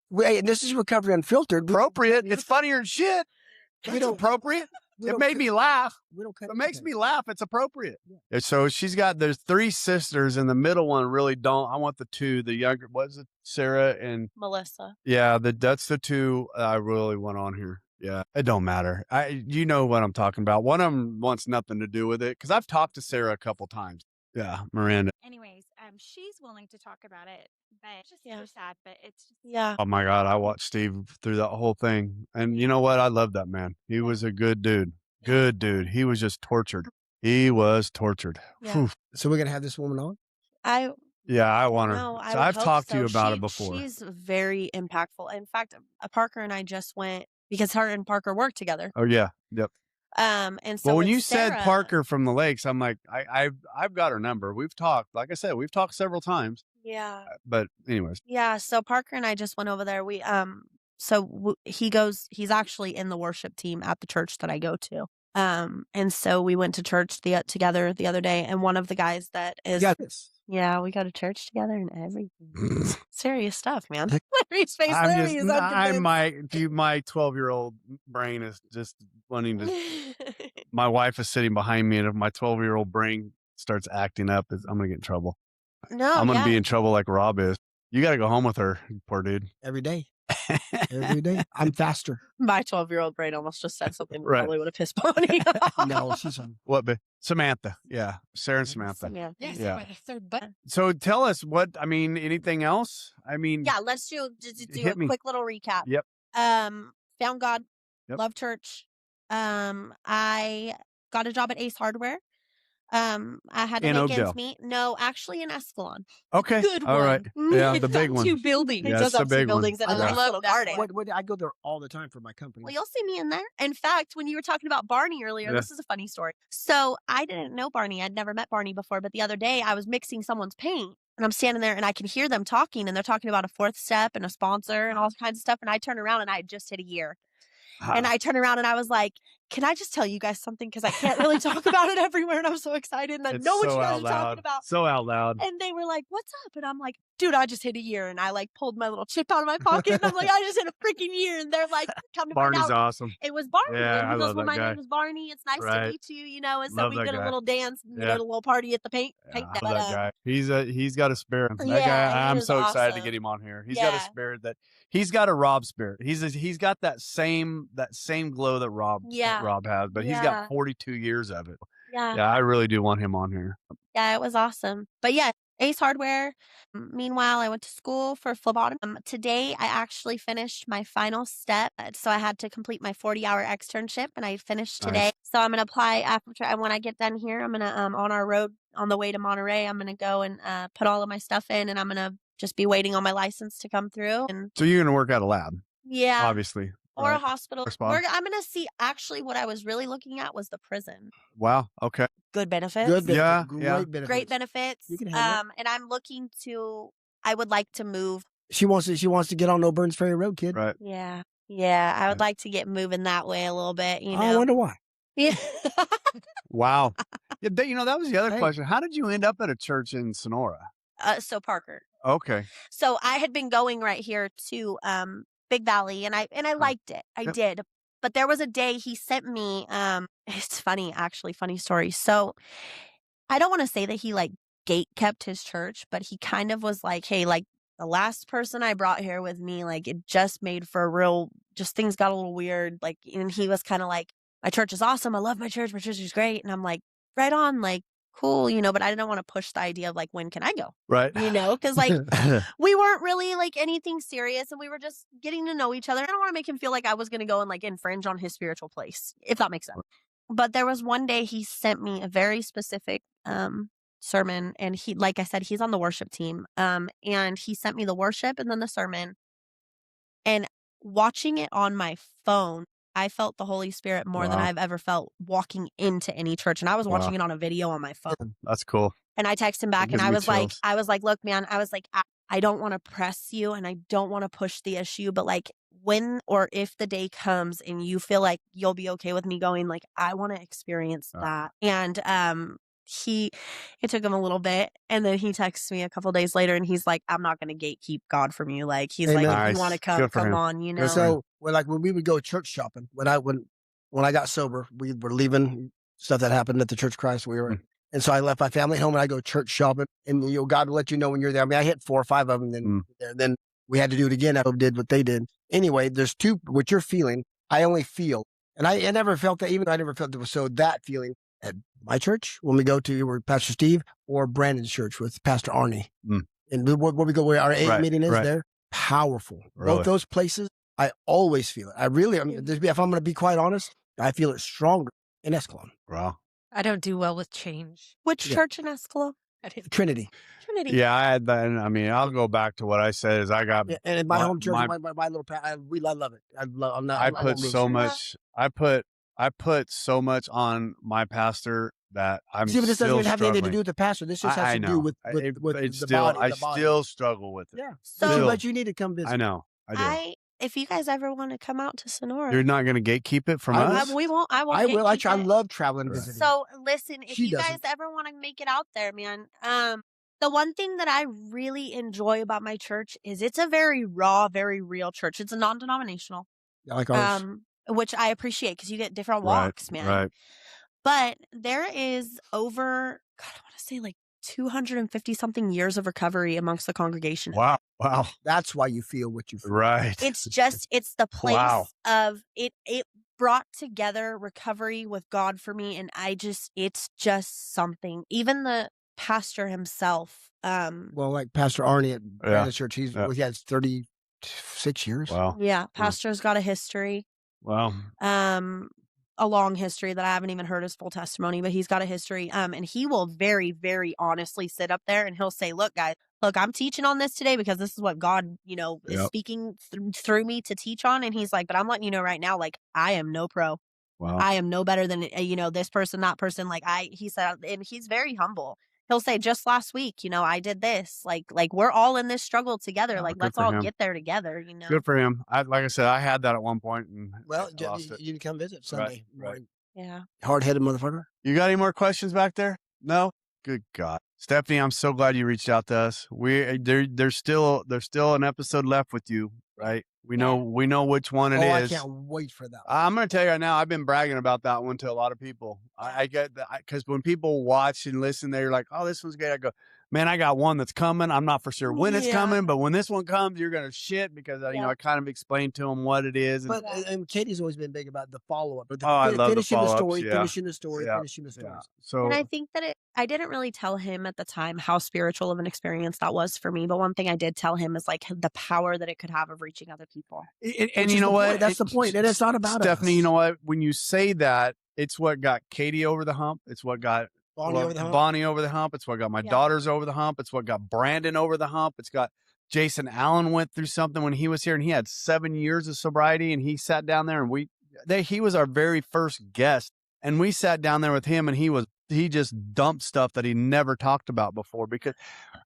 Wait, and this is Recovery Unfiltered. Appropriate. It's funnier than shit. We don't appropriate. It made me laugh. We don't cut it makes me laugh. It's appropriate. Yeah. So there's 3 sisters, and the middle one really don't. I want the 2, the younger, what is it? Sarah and Melissa. Yeah, that's the 2 I really want on here. Yeah, it don't matter. You know what I'm talking about. One of them wants nothing to do with it, because I've talked to Sarah a couple times. Yeah, Miranda. Anyways, she's willing to talk about it, but it's just so sad. But it's just Oh my God, I watched Steve through that whole thing, and you know what? I love that man. He was a good dude. Good dude. He was just tortured. He was tortured. Yeah. So we're gonna have this woman on. I want her. No, so I've talked to you about it before. She's very impactful. In fact, Parker and I just went because her and Parker work together. Oh yeah, yep. And so when you Sarah, said Parker from the Lakes, I'm like, I've got her number. We've talked. Like I said, we've talked several times. Yeah. But anyways. Yeah. So Parker and I just went over there. He's actually in the worship team at the church that I go to. And so we went to church together the other day, and one of the guys that is, yeah, we go to church together and everything. Serious stuff, man. Larry's face. My 12-year-old brain is just wanting to. My wife is sitting behind me, and if my 12-year-old brain starts acting up, I'm gonna get in trouble. No, I'm gonna be in trouble like Rob is. You got to go home with her, poor dude. Every day. Every day. I'm faster. My 12-year-old brain almost just said something that probably would have pissed Bonnie off. No, she's on. What, babe? Samantha. Yeah. Sarah and Samantha. Yes, yeah. The 3rd button. So tell us anything else? Yeah, let's do a quick little recap. Yep. Found God. Yep. Love church. I got a job at Ace Hardware. I had to make ends meet. No, actually in Escalon. Okay. Good one. All right. Yeah, the big one. 2 buildings. Yeah, it's the big buildings one. And a little garden. I go there all the time for my company. Well, you'll see me in there. In fact, when you were talking about Barney earlier, this is a funny story. So I didn't know Barney. I'd never met Barney before, but the other day I was mixing someone's paint, and I'm standing there and I can hear them talking, and they're talking about a 4th step and a sponsor and all kinds of stuff. And I turn around and I had just hit a year. And I turned around and I was like, can I just tell you guys something? Because I can't really talk about it everywhere. And I'm so excited. And I know what you guys are talking about. So out loud. And they were like, what's up? And I'm like, dude, I just hit a year. And I pulled my little chip out of my pocket. And I'm like, I just hit a freaking year. And they're like, come to Barney's find out. awesome. It was Barney. Yeah, and I love well, that my guy. name is Barney. It's nice to meet you, And so love we that did guy. a little dance, a little party at the paint day. I love that guy. He's got a spirit. That guy, I'm so excited to get him on here. He's got a spirit he's got a Rob spirit. He's got that same glow that Rob has, but he's got 42 years of it. Yeah. Yeah, I really do want him on here. Yeah, it was awesome. But yeah, Ace Hardware. Meanwhile, I went to school for phlebotomy. Today, I actually finished my final step. So I had to complete my 40-hour externship, and I finished today. Nice. So I'm going to apply when I get done here. I'm going to, on our road on the way to Monterey, I'm going to go and put all of my stuff in, and I'm going to just be waiting on my license to come through. And so you're going to work at a lab? Yeah. Obviously. Or a hospital. I'm going to see, actually, what I was really looking at was the prison. Wow. Okay. Good benefits. Great benefits. You can have and I'm looking I would like to move. She wants to get on No Burns Ferry Road, kid. Right. Yeah. Yeah. I would like to get moving that way a little bit, I wonder why. Yeah. Wow. Yeah, that was the other question. How did you end up at a church in Sonora? So Parker. Okay. So I had been going right here to Big Valley, and I liked it. I did. But there was a day he sent me, it's funny, actually, funny story. So I don't want to say that he like gate kept his church, but he kind of was like, hey, like the last person I brought here with me, like it just made for a real, just things got a little weird. Like, and he was kind of like, my church is awesome. I love my church. My church is great. And I'm like, right on, like, cool, but I didn't want to push the idea of like, when can I go? Right. Because like we weren't really like anything serious and we were just getting to know each other. I don't want to make him feel like I was going to go and like infringe on his spiritual place, if that makes sense. But there was one day he sent me a very specific sermon, and he, like I said, he's on the worship team. And he sent me the worship and then the sermon. And watching it on my phone, I felt the Holy Spirit more than I've ever felt walking into any church. And I was watching it on a video on my phone. That's cool. And I texted him back and I was like, look, man, I was like, I don't want to press you and I don't want to push the issue, but like when or if the day comes and you feel like you'll be okay with me going, like, I want to experience that. And it took him a little bit, and then he texts me a couple days later and he's like, I'm not going to gatekeep God from you. Like, he's like, if you want to come on, So when we would go church shopping, when I got sober, we were leaving stuff that happened at the Church of Christ we were in. And so I left my family home and I go church shopping, and God will let you know when you're there. I mean, I hit 4 or 5 of them, then we had to do it again. I did what they did. Anyway, there's 2, what you're feeling, I only feel. And I never felt that, even though I never felt it was so that feeling at my church, when we go to Pastor Steve or Brandon's church with Pastor Arnie. And what we go, where our meeting is there, powerful. Really? Both those places, I always feel it. I really, if I'm going to be quite honest, I feel it stronger in Escalon. Wow. I don't do well with change. Which church in Escalon? Trinity. Yeah, I had that. I mean, I'll go back to what I said is I got and in my home church, my little I love it. I put so much on my pastor that I'm See, but this still doesn't even have struggling. anything to do with the pastor. This just has to do with the still, body. I still struggle with it. Yeah. So, but you need to come visit. I know. I do. If you guys ever want to come out to Sonora, You're not going to gatekeep it from us? We won't. I won't. I will. I love traveling and visiting. So listen, if you guys ever want to make it out there, man, the one thing that I really enjoy about my church is it's a very raw, very real church. It's a non-denominational. Yeah, like ours. Which I appreciate because you get different walks, man. Right. But there is over, God, I want to say like 250 something years of recovery amongst the congregation. Wow. That's why you feel what you feel. Right. It's the place of it. It brought together recovery with God for me. And it's just something. Even the pastor himself. Well, like Pastor Arnie at Brandon's church, he has 36 years. Wow. Yeah. Pastor's got a history. Wow. A long history that I haven't even heard his full testimony, but he's got a history. And he will very, very honestly sit up there and he'll say, look, guys, I'm teaching on this today because this is what God, is speaking through me to teach on. And he's like, but I'm letting you know right now, like, I am no pro. Wow. I am no better than, this person, that person. Like he said, and he's very humble. He'll say, just last week, I did this. Like we're all in this struggle together. Yeah, like, let's all get there together, Good for him. Like I said, I had that at one point. And you can come visit Sunday. Right. Yeah. Hard-headed motherfucker. You got any more questions back there? No? Good God. Stephanie, I'm so glad you reached out to us. There's still an episode left with you, right? We know which one it is. I can't wait for that. I'm going to tell you right now, I've been bragging about that one to a lot of people. I get that because when people watch and listen, they're like, oh, this one's good. I go, man, I got one that's coming. I'm not for sure when it's coming, but when this one comes, you're going to shit because, I kind of explained to them what it is. And Katie's always been big about the follow-up. I love finishing the story, yeah. finishing the story, finishing the story. Yeah. So, and I think that I didn't really tell him at the time how spiritual of an experience that was for me. But one thing I did tell him is like the power that it could have of reaching other people. And you know what? That's the point. And it's not about Stephanie, us. you know what? When you say that, it's what got Katie over the hump. It's what got Bonnie over the hump. It's what got my daughters over the hump. It's what got Brandon over the hump. It's got Jason Allen went through something when he was here and he had 7 years of sobriety and he sat down there and he was our very first guest and we sat down there with him and he just dumped stuff that he never talked about before because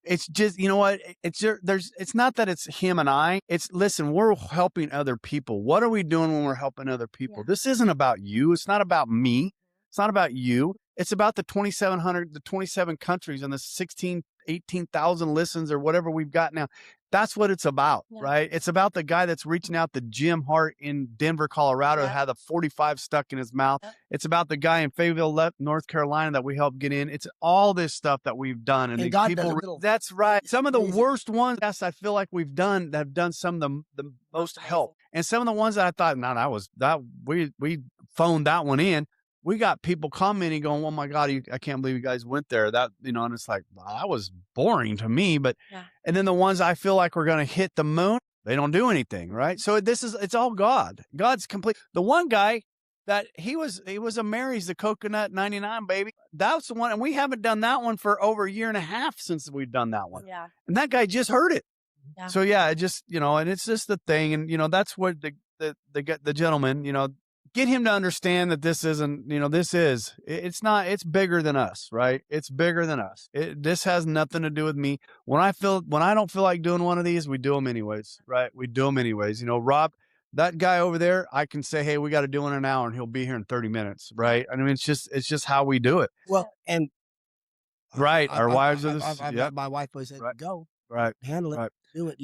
it's just, you know what? It's not that it's him and I. Listen, we're helping other people. What are we doing when we're helping other people? Yeah. This isn't about you. It's not about me. It's not about you. It's about the 2,700, the 27 countries and the 18,000 listens or whatever we've got now. That's what it's about, right? It's about the guy that's reaching out to Jim Hart in Denver, Colorado, had a 45 stuck in his mouth. It's about the guy in Fayetteville, North Carolina that we helped get in. It's all this stuff that we've done. And God people, that's right. Some of the worst ones, yes, I feel like we've done that have done some of the most help. And some of the ones that I thought, we phoned that one in. We got people commenting going, oh my God, I can't believe you guys went there. That, and it's like, wow, that was boring to me. But, and then the ones I feel like we're going to hit the moon, they don't do anything. Right. So it's all God. God's complete. The one guy that he was a Mary's, the Coconut 99 baby. That's the one. And we haven't done that one for over a year and a half since we've done that one. Yeah. And that guy just heard it. Yeah. So it just, and it's just the thing. And, that's what the gentleman, get him to understand that this isn't, it's bigger than us, right? It's bigger than us. This has nothing to do with me. When I don't feel like doing one of these, we do them anyways, right? We do them anyways. Rob, that guy over there, I can say, hey, we got to do it in an hour and he'll be here in 30 minutes, right? I mean, it's just how we do it. Well, and right. Our wives are my wife always said, go. Right. Handle it. Right. Do it.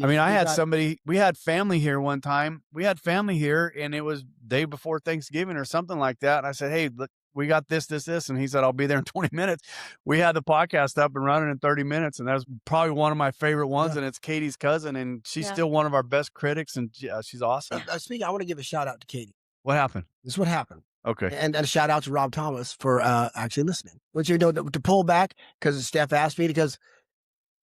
We had family here one time. We had family here and it was day before Thanksgiving or something like that. And I said, hey, look, we got this. And he said, I'll be there in 20 minutes. We had the podcast up and running in 30 minutes. And that was probably one of my favorite ones. Yeah. And it's Katie's cousin. And she's still one of our best critics. And she's awesome. Speaking, I want to give a shout out to Katie. What happened? This is what happened. Okay. And a shout out to Rob Thomas for actually listening. Which, to pull back, because Steph asked me, because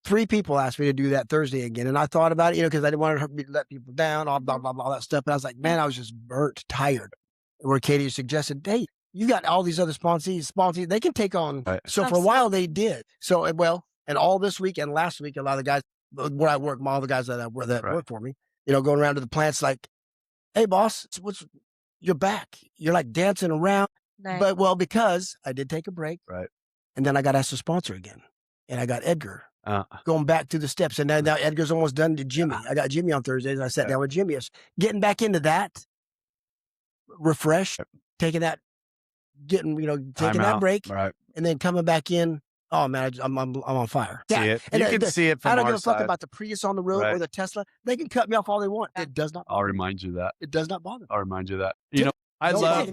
3 people asked me to do that Thursday again. And I thought about it, because I didn't want to let people down, all blah, blah, blah, all that stuff. And I was like, man, I was just burnt, tired. Where Katie suggested, hey, you got all these other sponsees, they can take on. Right. So for a while they did. So, and all this week and last week, a lot of the guys where I work, all the guys that work for me, going around to the plants like, hey, boss, you're back. You're like dancing around. Nice. But, because I did take a break. Right. And then I got asked to sponsor again. And I got Edgar. Going back through the steps. And now Edgar's almost done to Jimmy. I got Jimmy on Thursdays. I sat down with Jimmy. Getting back into that, refresh, taking that break, right, and then coming back in. Oh man, I'm on fire. See it. And you can see it from our side. I don't give a fuck about the Prius on the road or the Tesla. They can cut me off all they want. It does not. I'll remind you that. It does not bother me. I'll remind you that. I love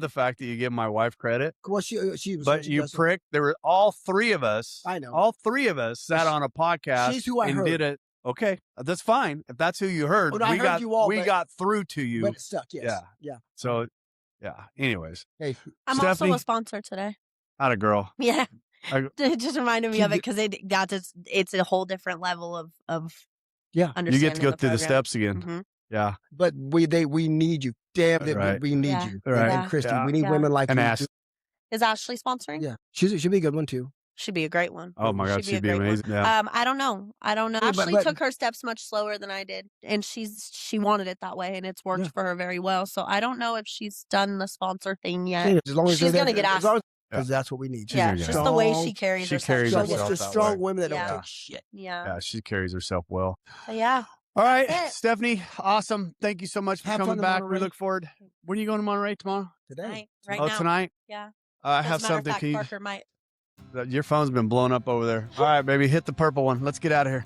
the fact that you give my wife credit. Well, she but you prick. There were all 3 of us. I know. All 3 of us sat on a podcast. She's who I heard. Did it. Okay, that's fine. If that's who you heard, we got through to you. But it stuck. Yes. Yeah. So, anyways. Hey, I'm Stephanie, also a sponsor today. Atta girl. Yeah. It just reminded me of it because it's a whole different level of understanding. You get to go through the steps again. Mm-hmm. Yeah. But we need you. Damn it, right. we need you. Right. And Christy, we need women like you. Is Ashley sponsoring? Yeah. She'd be a good one too. She'd be a great one. Oh my God, she'd be amazing. Yeah. I don't know. Ashley took her steps much slower than I did, and she wanted it that way, and it's worked for her very well. So I don't know if she's done the sponsor thing yet. As long as she's going to get asked. Because that's what we need. Just the way she carries herself. It's just strong women that don't take shit. Yeah, she carries herself well. Yeah. All right, Stephanie, awesome. Thank you so much for coming back. We look forward. When are you going to Monterey tomorrow? Today. Right now. Tonight? Yeah. I have something. Parker might. Your phone's been blown up over there. All right, baby, hit the purple one. Let's get out of here.